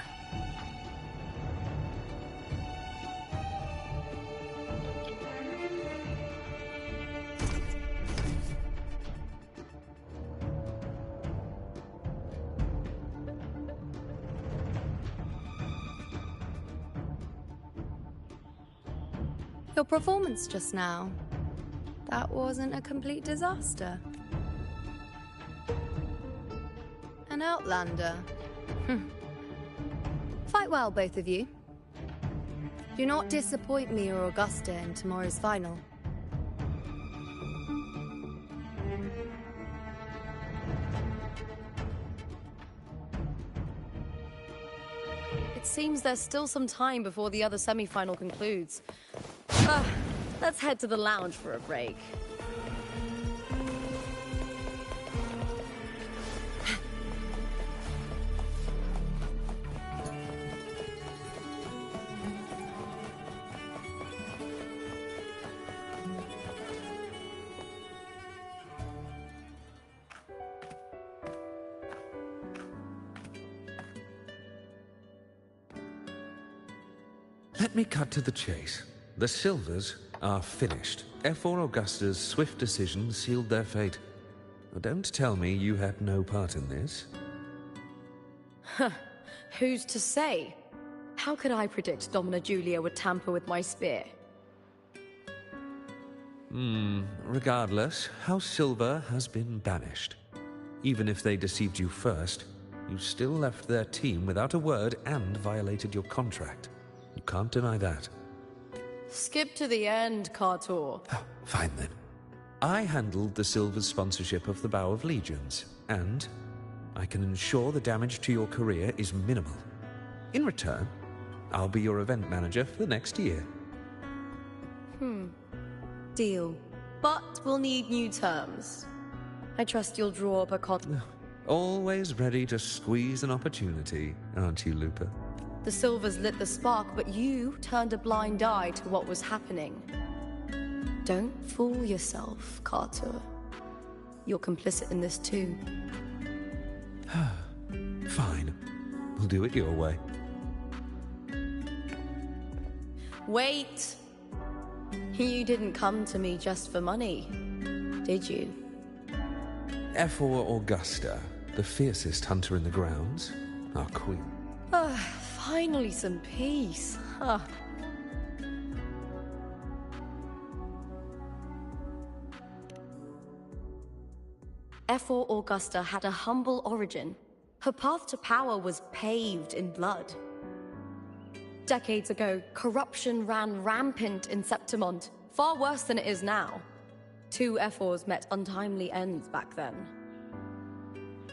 Your performance just now, that wasn't a complete disaster. An outlander. Fight well, both of you. Do not disappoint me or Augusta in tomorrow's final. It seems there's still some time before the other semi-final concludes. Let's head to the lounge for a break. Let me cut to the chase. The Silvers are finished. Ephor Augusta's swift decision sealed their fate. Don't tell me you had no part in this. Who's to say? How could I predict Domina Julia would tamper with my spear? Regardless, House Silver has been banished. Even if they deceived you first, you still left their team without a word and violated your contract. You can't deny that. Skip to the end, Kartor. Fine then. I handled the Silver's sponsorship of the Bow of Legions, and I can ensure the damage to your career is minimal. In return, I'll be your event manager for the next year. Deal. But we'll need new terms. I trust you'll draw up a Always ready to squeeze an opportunity, aren't you, Lupa? The Silvers lit the spark, but you turned a blind eye to what was happening. Don't fool yourself, Kartor. You're complicit in this too. Fine. We'll do it your way. Wait! You didn't come to me just for money, did you? Ephor Augusta, the fiercest hunter in the grounds, our queen. Finally some peace. Huh. Ephor Augusta had a humble origin. Her path to power was paved in blood. Decades ago, corruption ran rampant in Septimont, far worse than it is now. 2 Ephors met untimely ends back then.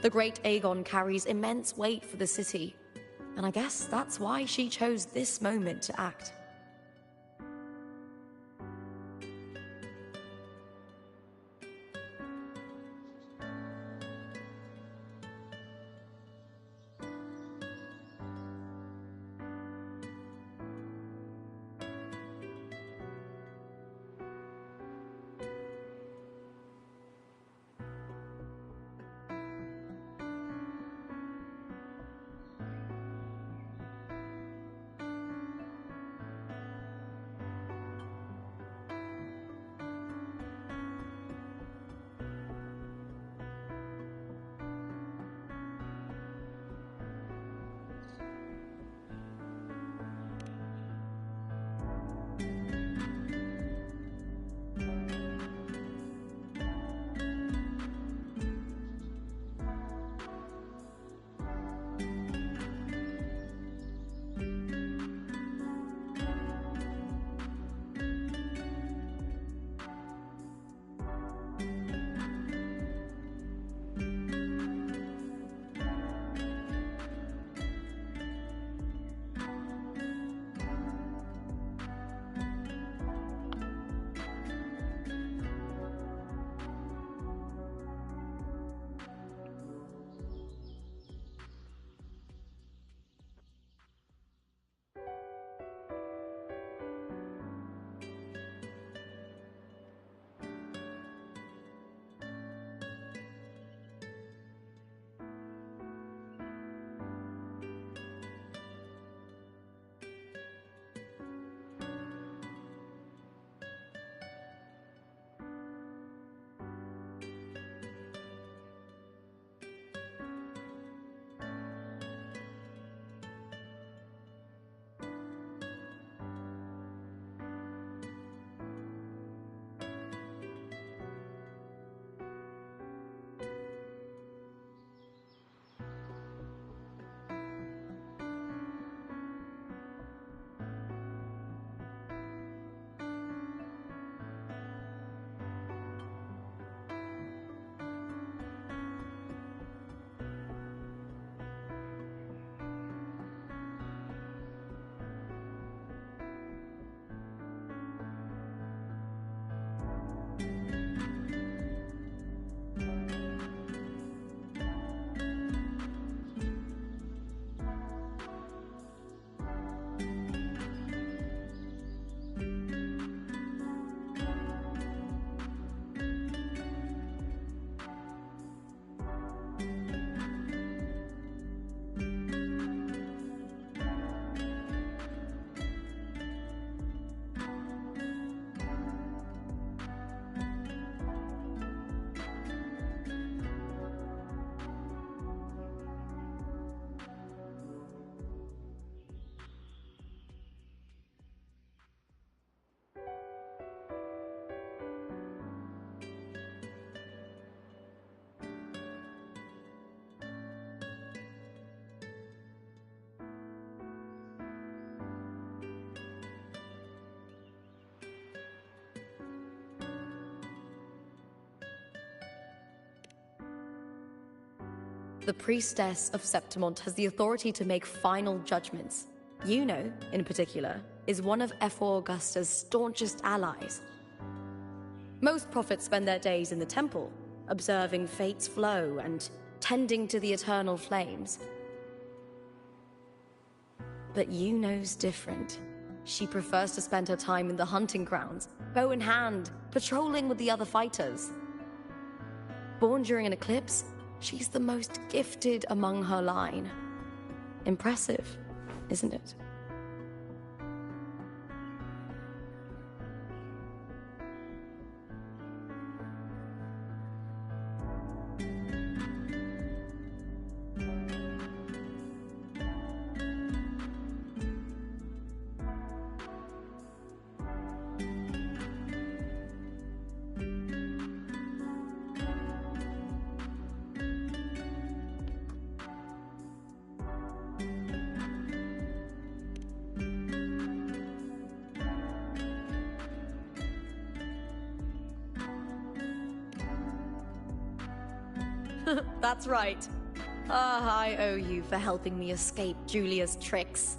The great Aegon carries immense weight for the city, and I guess that's why she chose this moment to act. The priestess of Septimont has the authority to make final judgments. Juno, in particular, is one of Ephor Augusta's staunchest allies. Most prophets spend their days in the temple, observing fate's flow and tending to the eternal flames. But Juno's different. She prefers to spend her time in the hunting grounds, bow in hand, patrolling with the other fighters. Born during an eclipse, she's the most gifted among her line. Impressive, isn't it? That's right. I owe you for helping me escape Julia's tricks.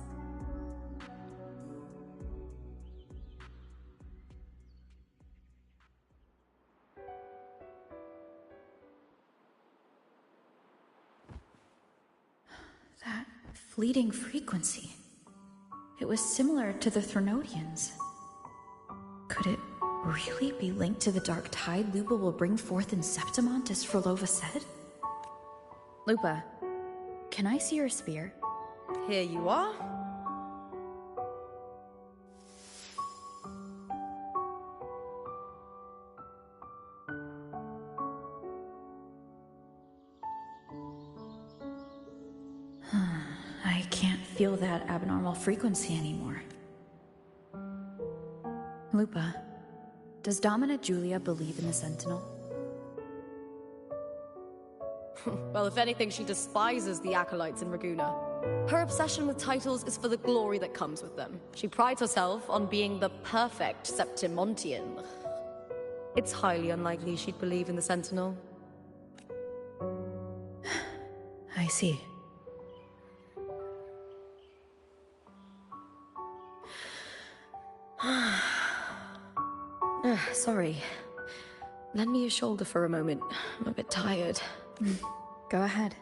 That fleeting frequency. It was similar to the Threnodians. Could it really be linked to the dark tide Lupa will bring forth in Septimont, as Frolova said? Lupa, can I see your spear? Here you are. I can't feel that abnormal frequency anymore. Lupa, does Domina Julia believe in the Sentinel? Well, if anything, she despises the acolytes in Raguna. Her obsession with titles is for the glory that comes with them. She prides herself on being the perfect Septimontian. It's highly unlikely she'd believe in the Sentinel. I see. Sorry. Lend me your shoulder for a moment. I'm a bit tired. Go ahead.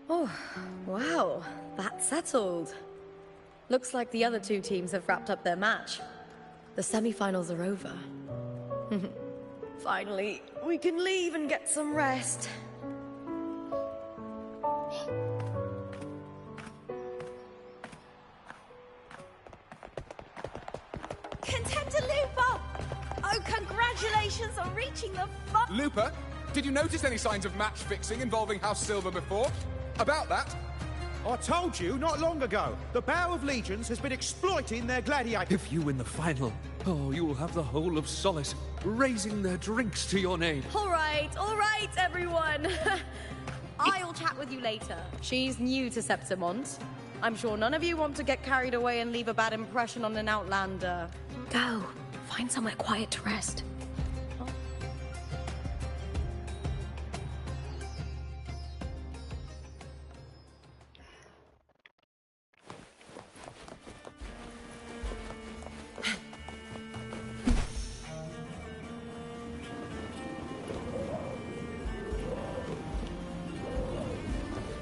Oh, wow. That's settled. Looks like the other two teams have wrapped up their match. The semi-finals are over. Finally, we can leave and get some rest. Contender Lupa! Oh, congratulations on reaching the Lupa, did you notice any signs of match fixing involving House Silver before? About that? I told you not long ago. The Bow of Legions has been exploiting their gladiators. If you win the final, you will have the whole of Solace raising their drinks to your name. All right, everyone. I'll chat with you later. She's new to Septimont. I'm sure none of you want to get carried away and leave a bad impression on an outlander. Go. Find somewhere quiet to rest.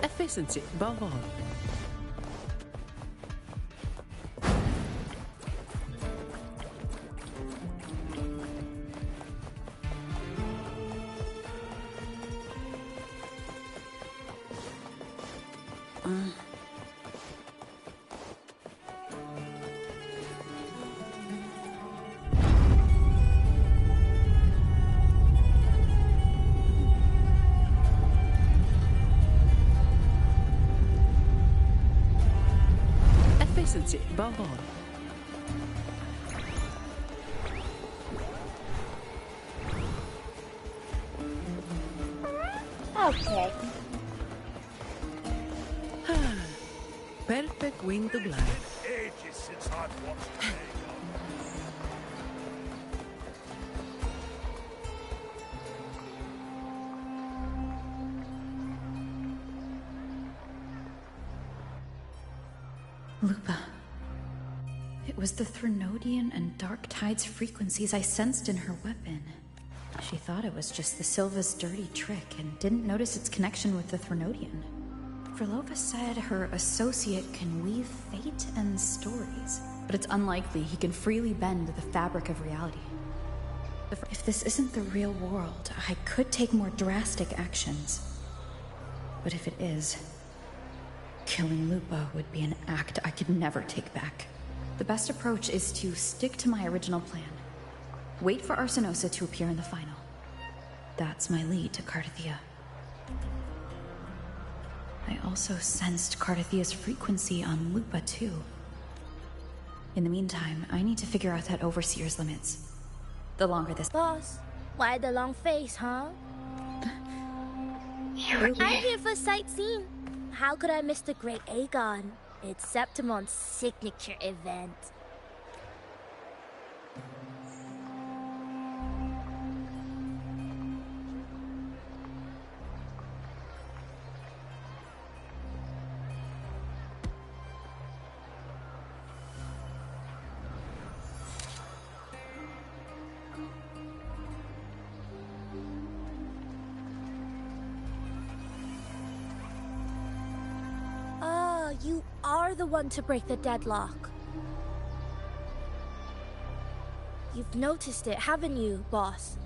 Efficiency, Bavon. Efficiency, Bavon. Okay. Perfect wing to glide. Ages since I've watched Aegon. Lupa. It was the Threnodian and Dark Tide's frequencies I sensed in her weapon. She thought it was just the Silva's dirty trick and didn't notice its connection with the Threnodian. Frolova said her associate can weave fate and stories, but it's unlikely he can freely bend the fabric of reality. If this isn't the real world, I could take more drastic actions. But if it is, killing Lupa would be an act I could never take back. The best approach is to stick to my original plan. Wait for Arsenosa to appear in the final. That's my lead to Cardathia. I also sensed Cardathia's frequency on Lupa too. In the meantime, I need to figure out that Overseer's limits. The longer this— Boss, why the long face, huh? I'm here for sightseeing. How could I miss the Great Aegon? It's Septimon's signature event. You are the one to break the deadlock. You've noticed it, haven't you, boss?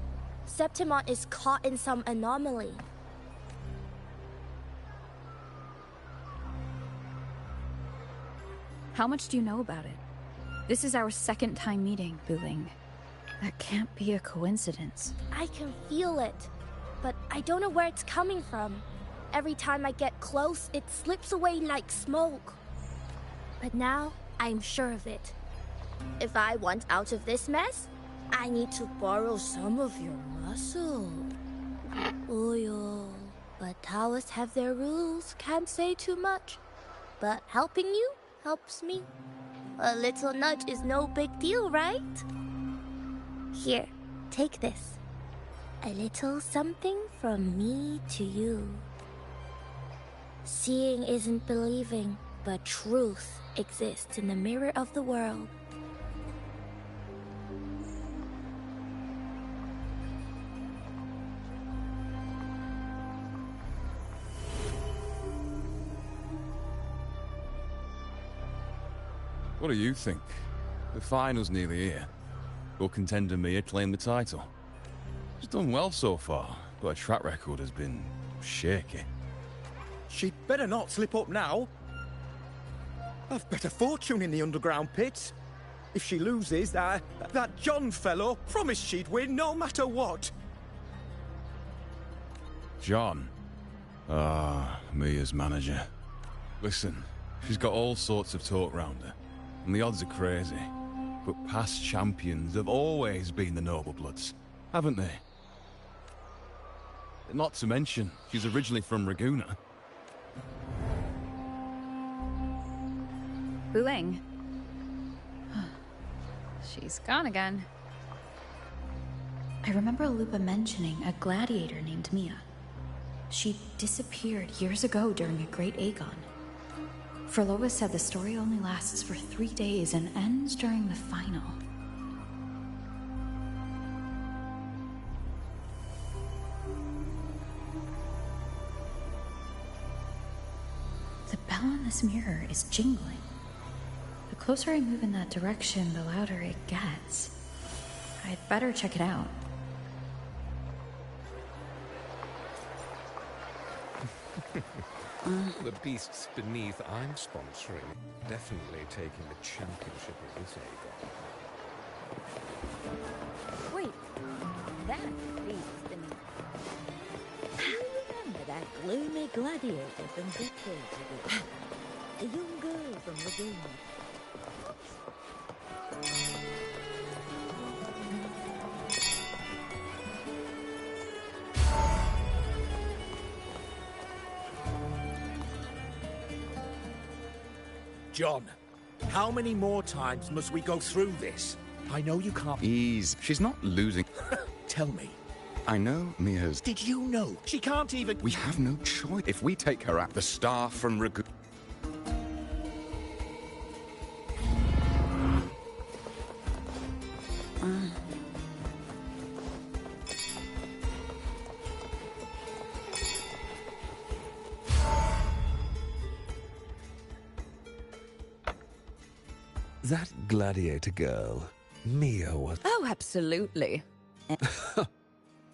Septimon is caught in some anomaly. How much do you know about it? This is our second time meeting, Wuthering. That can't be a coincidence. I can feel it, but I don't know where it's coming from. Every time I get close, it slips away like smoke. But now, I'm sure of it. If I want out of this mess, I need to borrow some of your muscle. Oil. But Taoists have their rules, can't say too much. But helping you helps me. A little nudge is no big deal, right? Here, take this. A little something from me to you. Seeing isn't believing, but truth exists in the mirror of the world. What do you think? The final's nearly here. Will contender Mia claim the title? She's done well so far, but her track record has been shaky. She'd better not slip up now. I've bet a fortune in the underground pits. If she loses, that John fellow promised she'd win no matter what. John? Ah, Mia's manager. Listen, she's got all sorts of talk round her, and the odds are crazy. But past champions have always been the noble bloods, haven't they? Not to mention, she's originally from Raguna. Wuthering. She's gone again. I remember Lupa mentioning a gladiator named Mia. She disappeared years ago during a Great Aegon. Frolova said the story only lasts for 3 days and ends during the final. The bell on this mirror is jingling. The closer I move in that direction, the louder it gets. I'd better check it out. The beasts beneath I'm sponsoring definitely taking the championship of this Aegon. Wait, that beast beneath. Do you remember that gloomy gladiator from decades ago? A young girl from Laguna. John, how many more times must we go through this? I know you can't... Ease. She's not losing. Tell me. I know Mia's... Did you know? She can't even... We have no choice. If we take her out, the star from Ragu... That gladiator girl, Mia was... Oh, absolutely.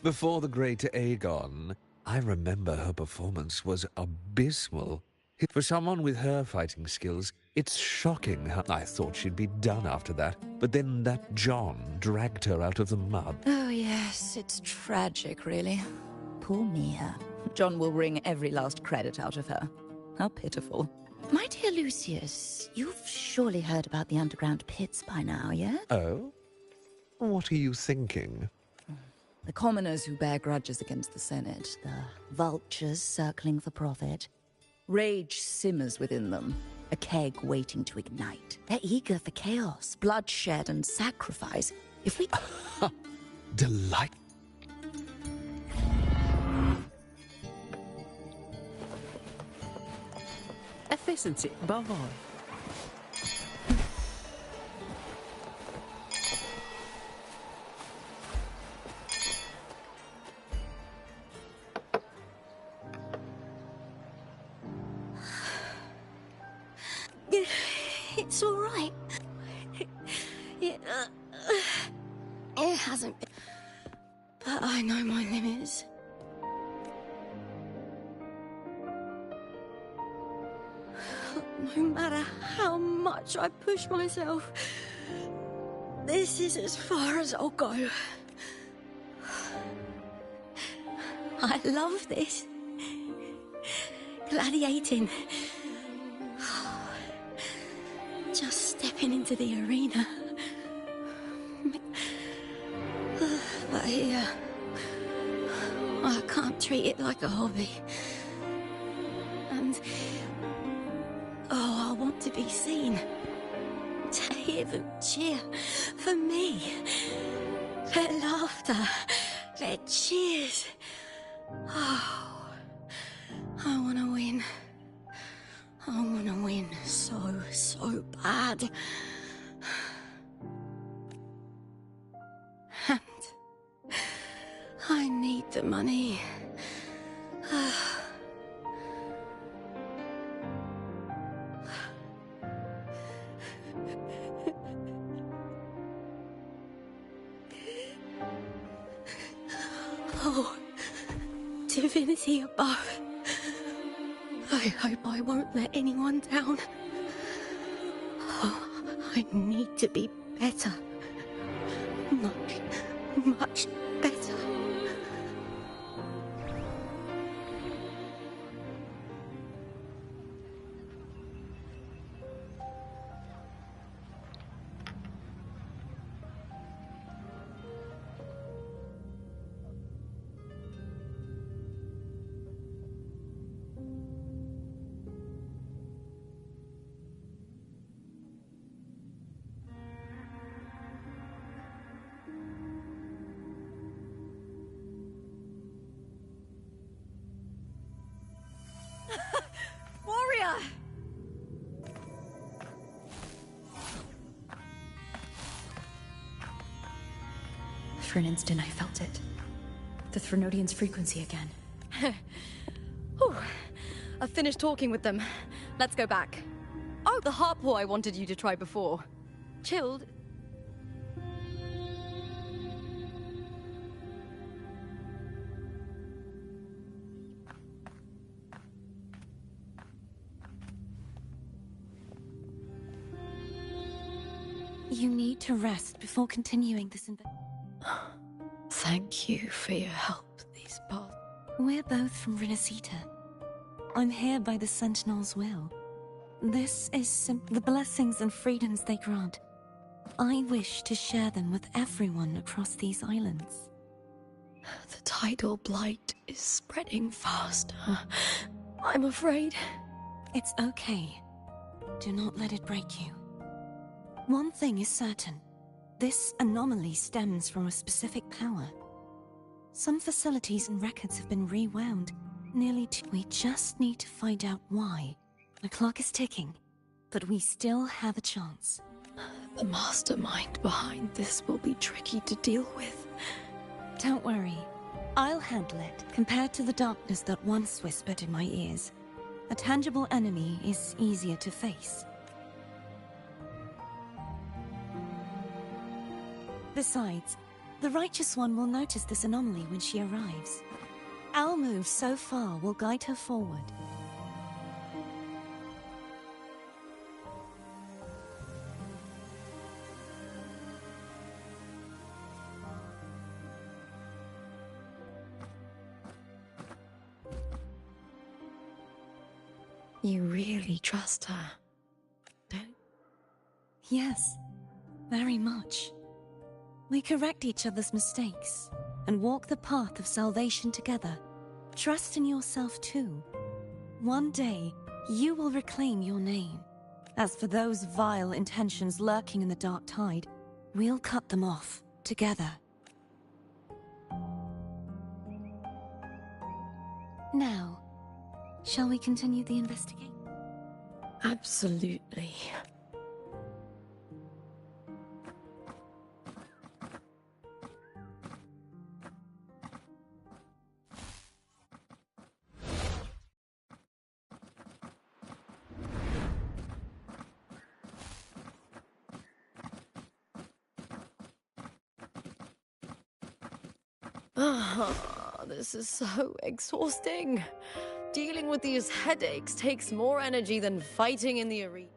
Before the great Aegon, I remember her performance was abysmal. For someone with her fighting skills, it's shocking how I thought she'd be done after that. But then that John dragged her out of the mud. Oh, yes, it's tragic, really. Poor Mia. John will wring every last credit out of her. How pitiful. My dear Lucius, you've surely heard about the underground pits by now, yeah? Oh? What are you thinking? The commoners who bear grudges against the Senate, the vultures circling for profit. Rage simmers within them, a keg waiting to ignite. They're eager for chaos, bloodshed, and sacrifice. If we... Delight. Efficiency, Bavon. It's all right. It hasn't been... But I know my limits. No matter how much I push myself, this is as far as I'll go. I love this. Gladiating. Just stepping into the arena. But here, I can't treat it like a hobby. And... oh, I want to be seen. To hear them cheer for me. Their laughter. Their cheers. Oh, I want to win. I want to win so bad. And I need the money. Oh, divinity above. I hope I won't let anyone down. Oh, I need to be better. Much better. Warrior! For an instant, I felt it. The Threnodian's frequency again. Whew. I've finished talking with them. Let's go back. Oh, the harp whore I wanted you to try before. Chilled. You need to rest before continuing this Thank you for your help these past... We're both from Renacita. I'm here by the Sentinel's will. This is the blessings and freedoms they grant. I wish to share them with everyone across these islands. The tidal blight is spreading faster. I'm afraid. It's okay. Do not let it break you. One thing is certain. This anomaly stems from a specific power. Some facilities and records have been rewound. We just need to find out why. The clock is ticking, but we still have a chance. The mastermind behind this will be tricky to deal with. Don't worry. I'll handle it. Compared to the darkness that once whispered in my ears, a tangible enemy is easier to face. Besides, the Righteous One will notice this anomaly when she arrives. Our move so far will guide her forward. You really trust her, don't? Yes, very much. We correct each other's mistakes and walk the path of salvation together. Trust in yourself too. One day, you will reclaim your name. As for those vile intentions lurking in the dark tide, we'll cut them off together. Now, shall we continue the investigation? Absolutely. This is so exhausting. Dealing with these headaches takes more energy than fighting in the arena.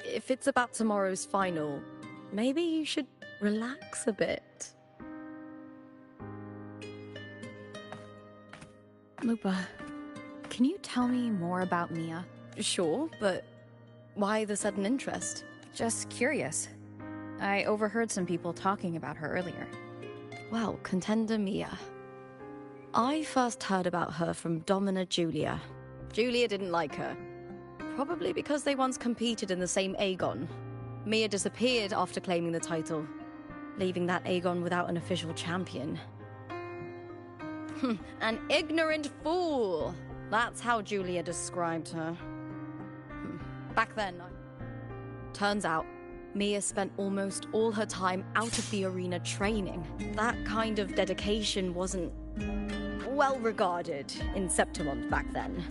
If it's about tomorrow's final, maybe you should relax a bit. Lupa, can you tell me more about Mia? Sure, but why the sudden interest? Just curious. I overheard some people talking about her earlier. Well, contender Mia. I first heard about her from Domina Julia. Julia didn't like her. Probably because they once competed in the same Aegon. Mia disappeared after claiming the title, leaving that Aegon without an official champion. An ignorant fool! That's how Julia described her. Back then, turns out, Mia spent almost all her time out of the arena training. That kind of dedication wasn't well regarded in Septimont back then.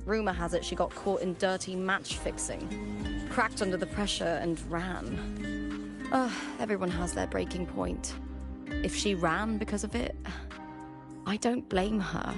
Rumor has it she got caught in dirty match fixing, cracked under the pressure and ran. Everyone has their breaking point. If she ran because of it, I don't blame her.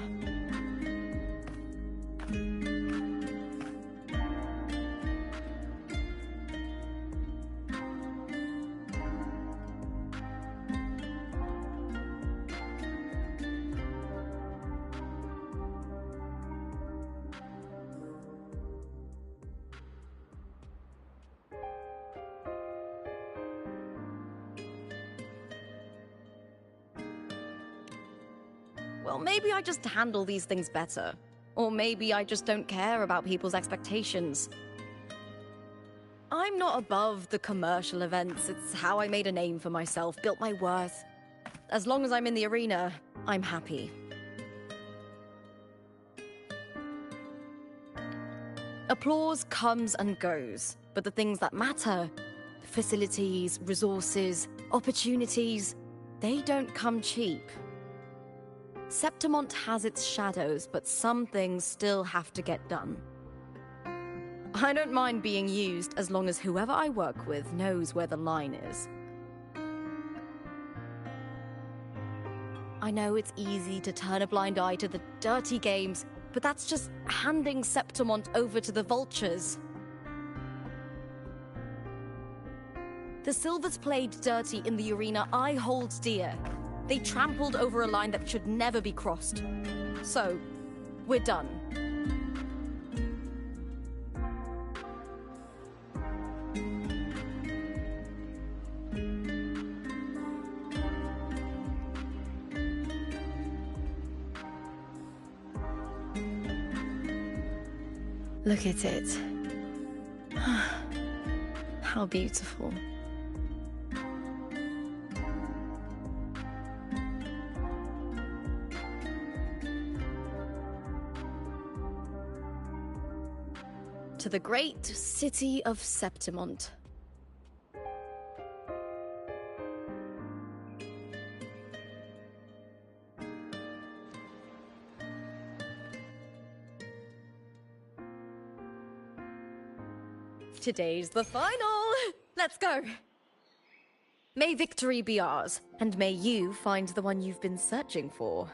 Well, maybe I just handle these things better. Or maybe I just don't care about people's expectations. I'm not above the commercial events. It's how I made a name for myself, built my worth. As long as I'm in the arena, I'm happy. Applause comes and goes, but the things that matter, facilities, resources, opportunities, they don't come cheap. Septimont has its shadows, but some things still have to get done. I don't mind being used as long as whoever I work with knows where the line is. I know it's easy to turn a blind eye to the dirty games, but that's just handing Septimont over to the vultures. The Silvers played dirty in the arena I hold dear. They trampled over a line that should never be crossed. So, we're done. Look at it. How beautiful. To the great city of Septimont. Today's the final! Let's go! May victory be ours, and may you find the one you've been searching for.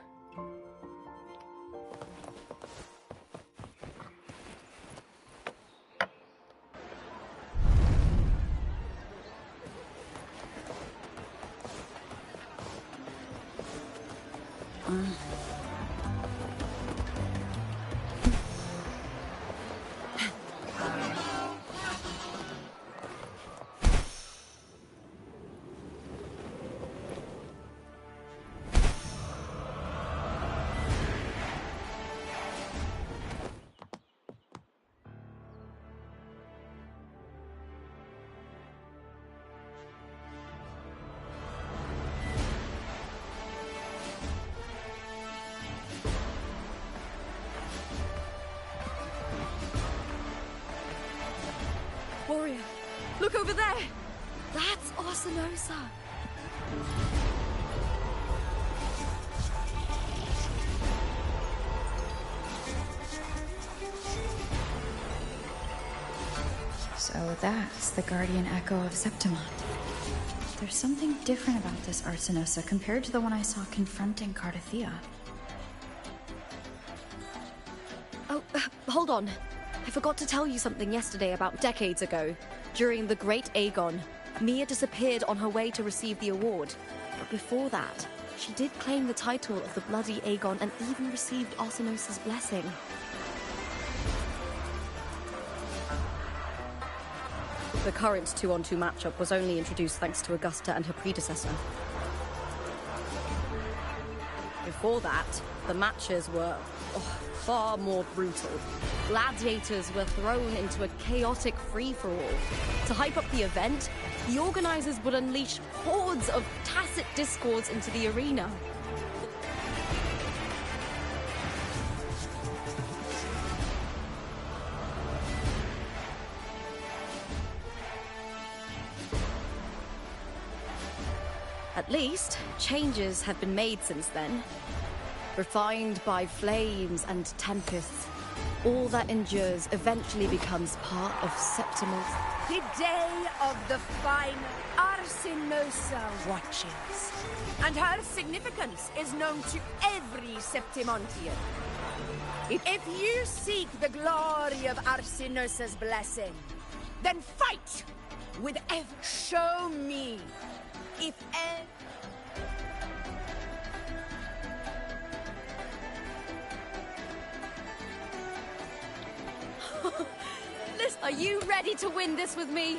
Warrior, look over there! That's Arsinosa! So that's the guardian echo of Septimont. There's something different about this Arsinosa compared to the one I saw confronting Cardathea. Oh, hold on. I forgot to tell you something yesterday about decades ago. During the Great Aegon, Mia disappeared on her way to receive the award. But before that, she did claim the title of the Bloody Aegon and even received Arsinosa's blessing. The current 2-on-2 matchup was only introduced thanks to Augusta and her predecessor. Before that, the matches were far more brutal. Gladiators were thrown into a chaotic free-for-all. To hype up the event, the organizers would unleash hordes of tacit discords into the arena. At least, changes have been made since then. Refined by flames and tempests, all that endures eventually becomes part of Septimont. The day of the final Arsinosa watches. And her significance is known to every Septimontian. If you seek the glory of Arsinosa's blessing, then fight with show me if Liz, are you ready to win this with me?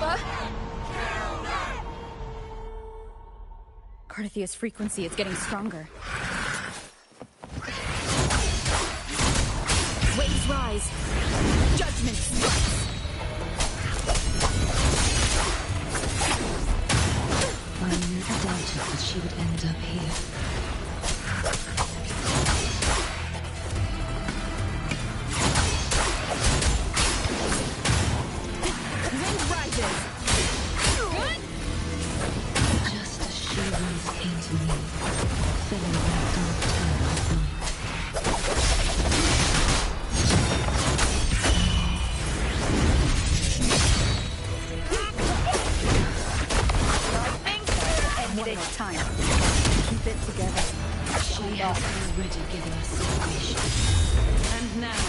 Silva! Cardathia's frequency is getting stronger. Waves rise. Judgment strikes. I never doubted that she would end up here. Wind rises. Just as she once came to me, filling that dark tunnel of night. It's time. Keep it together. She has already given us salvation. And now,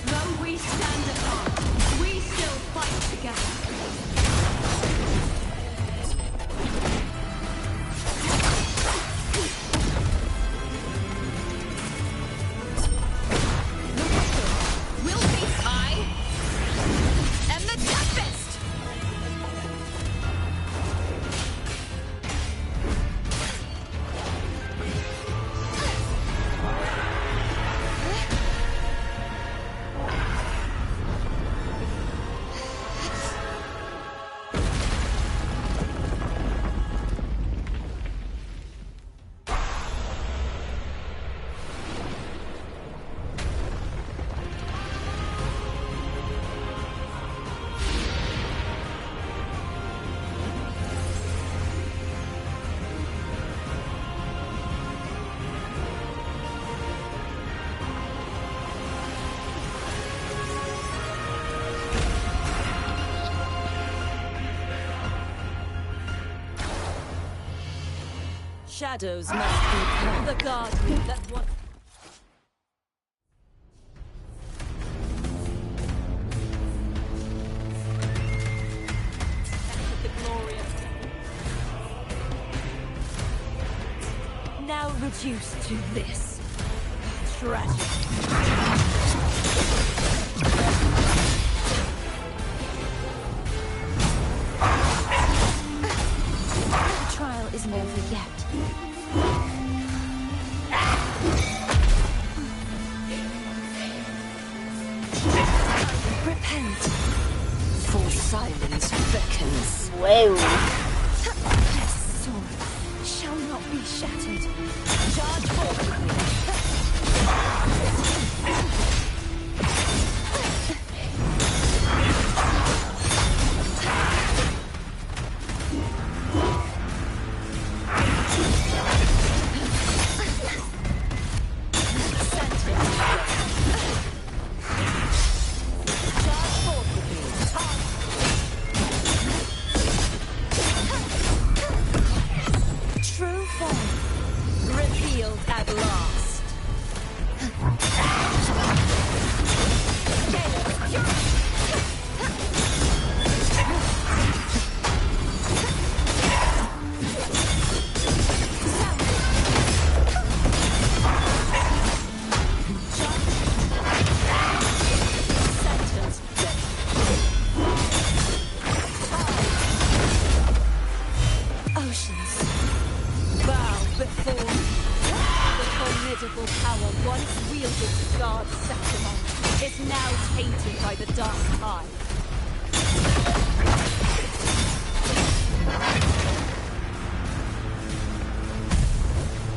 though we stand apart, we still fight together. We'll face I am the Tempest! Shadows must be the guardian that one. The glorious. Now reduced to this. Tragic. The trial isn't over yet. Repent, for silence beckons. Whoa. This sword shall not be shattered. Charge forward. True form revealed at last. Oceans, bow before me. The formidable power once wielded to guard Septimon is now tainted by the dark tide.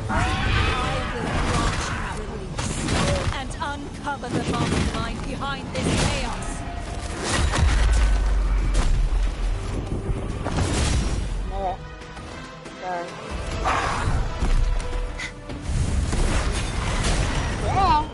I will grant you release and uncover the mastermind behind this chaos. Sorry. Yeah.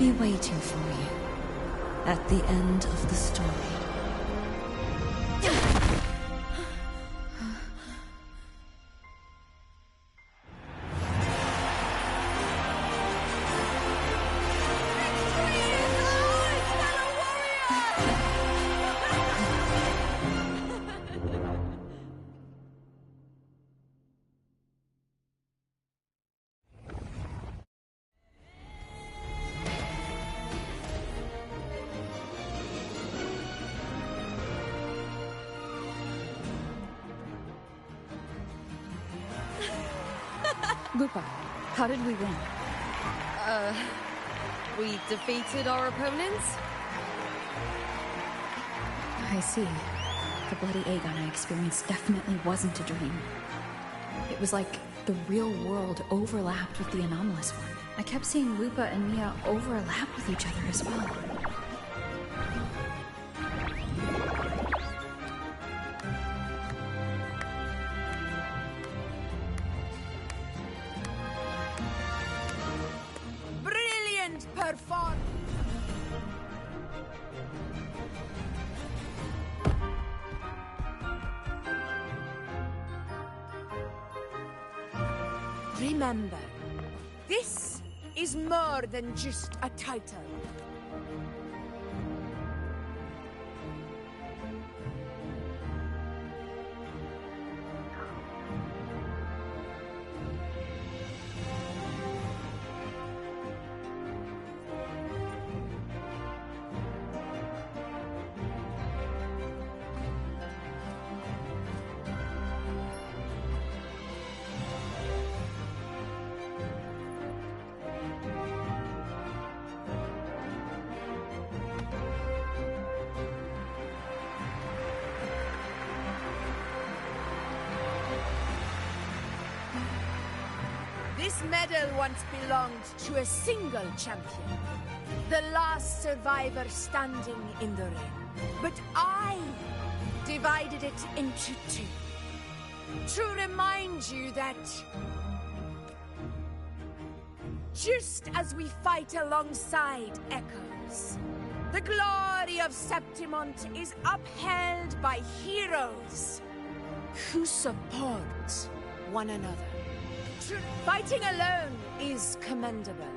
be waiting for you at the end of the story. Lupa, how did we win? We defeated our opponents? I see. The bloody Aegon I experienced definitely wasn't a dream. It was like the real world overlapped with the anomalous one. I kept seeing Lupa and Mia overlap with each other as well. Brilliant performance! Remember, this is more than just a title. This medal once belonged to a single champion, the last survivor standing in the ring. But I divided it into two, to remind you that just as we fight alongside echoes, the glory of Septimont is upheld by heroes who support one another. Fighting alone is commendable.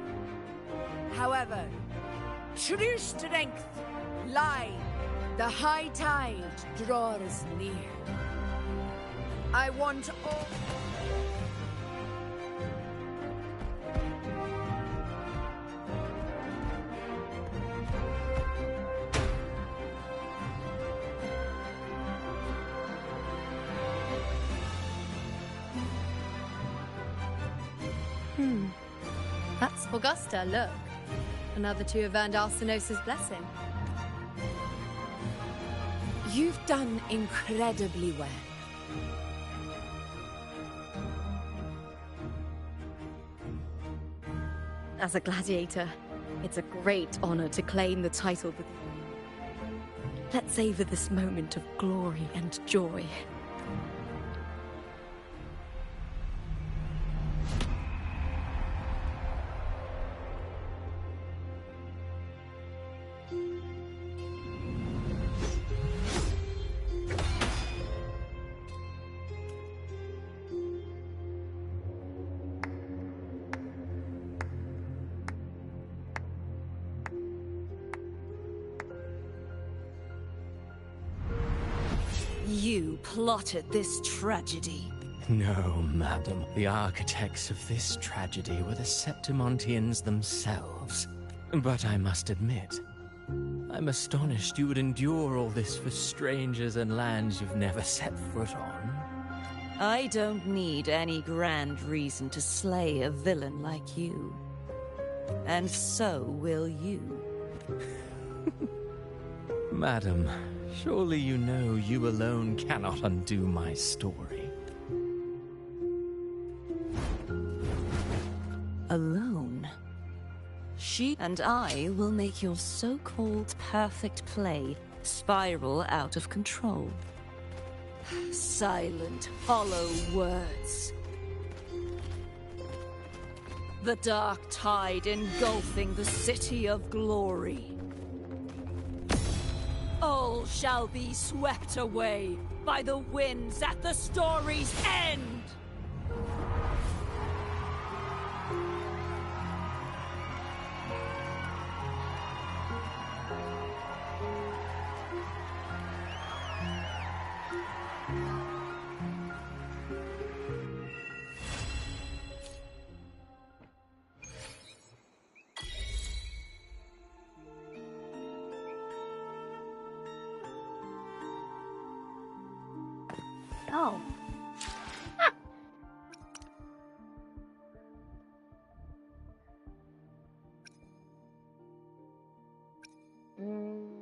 However, true strength lies. The high tide draws near. I want all... That's Augusta, look. Another to have earned Arsenos' blessing. You've done incredibly well. As a gladiator, it's a great honor to claim the title with you. Let's savor this moment of glory and joy. You plotted this tragedy. No, madam. The architects of this tragedy were the Septimontians themselves. But I must admit, I'm astonished you would endure all this for strangers and lands you've never set foot on. I don't need any grand reason to slay a villain like you. And so will you. Madam, surely you know you alone cannot undo my story. Alone? She and I will make your so-called perfect play spiral out of control. Silent, hollow words. The dark tide engulfing the city of glory. All shall be swept away by the winds at the story's end! Oh. Mm.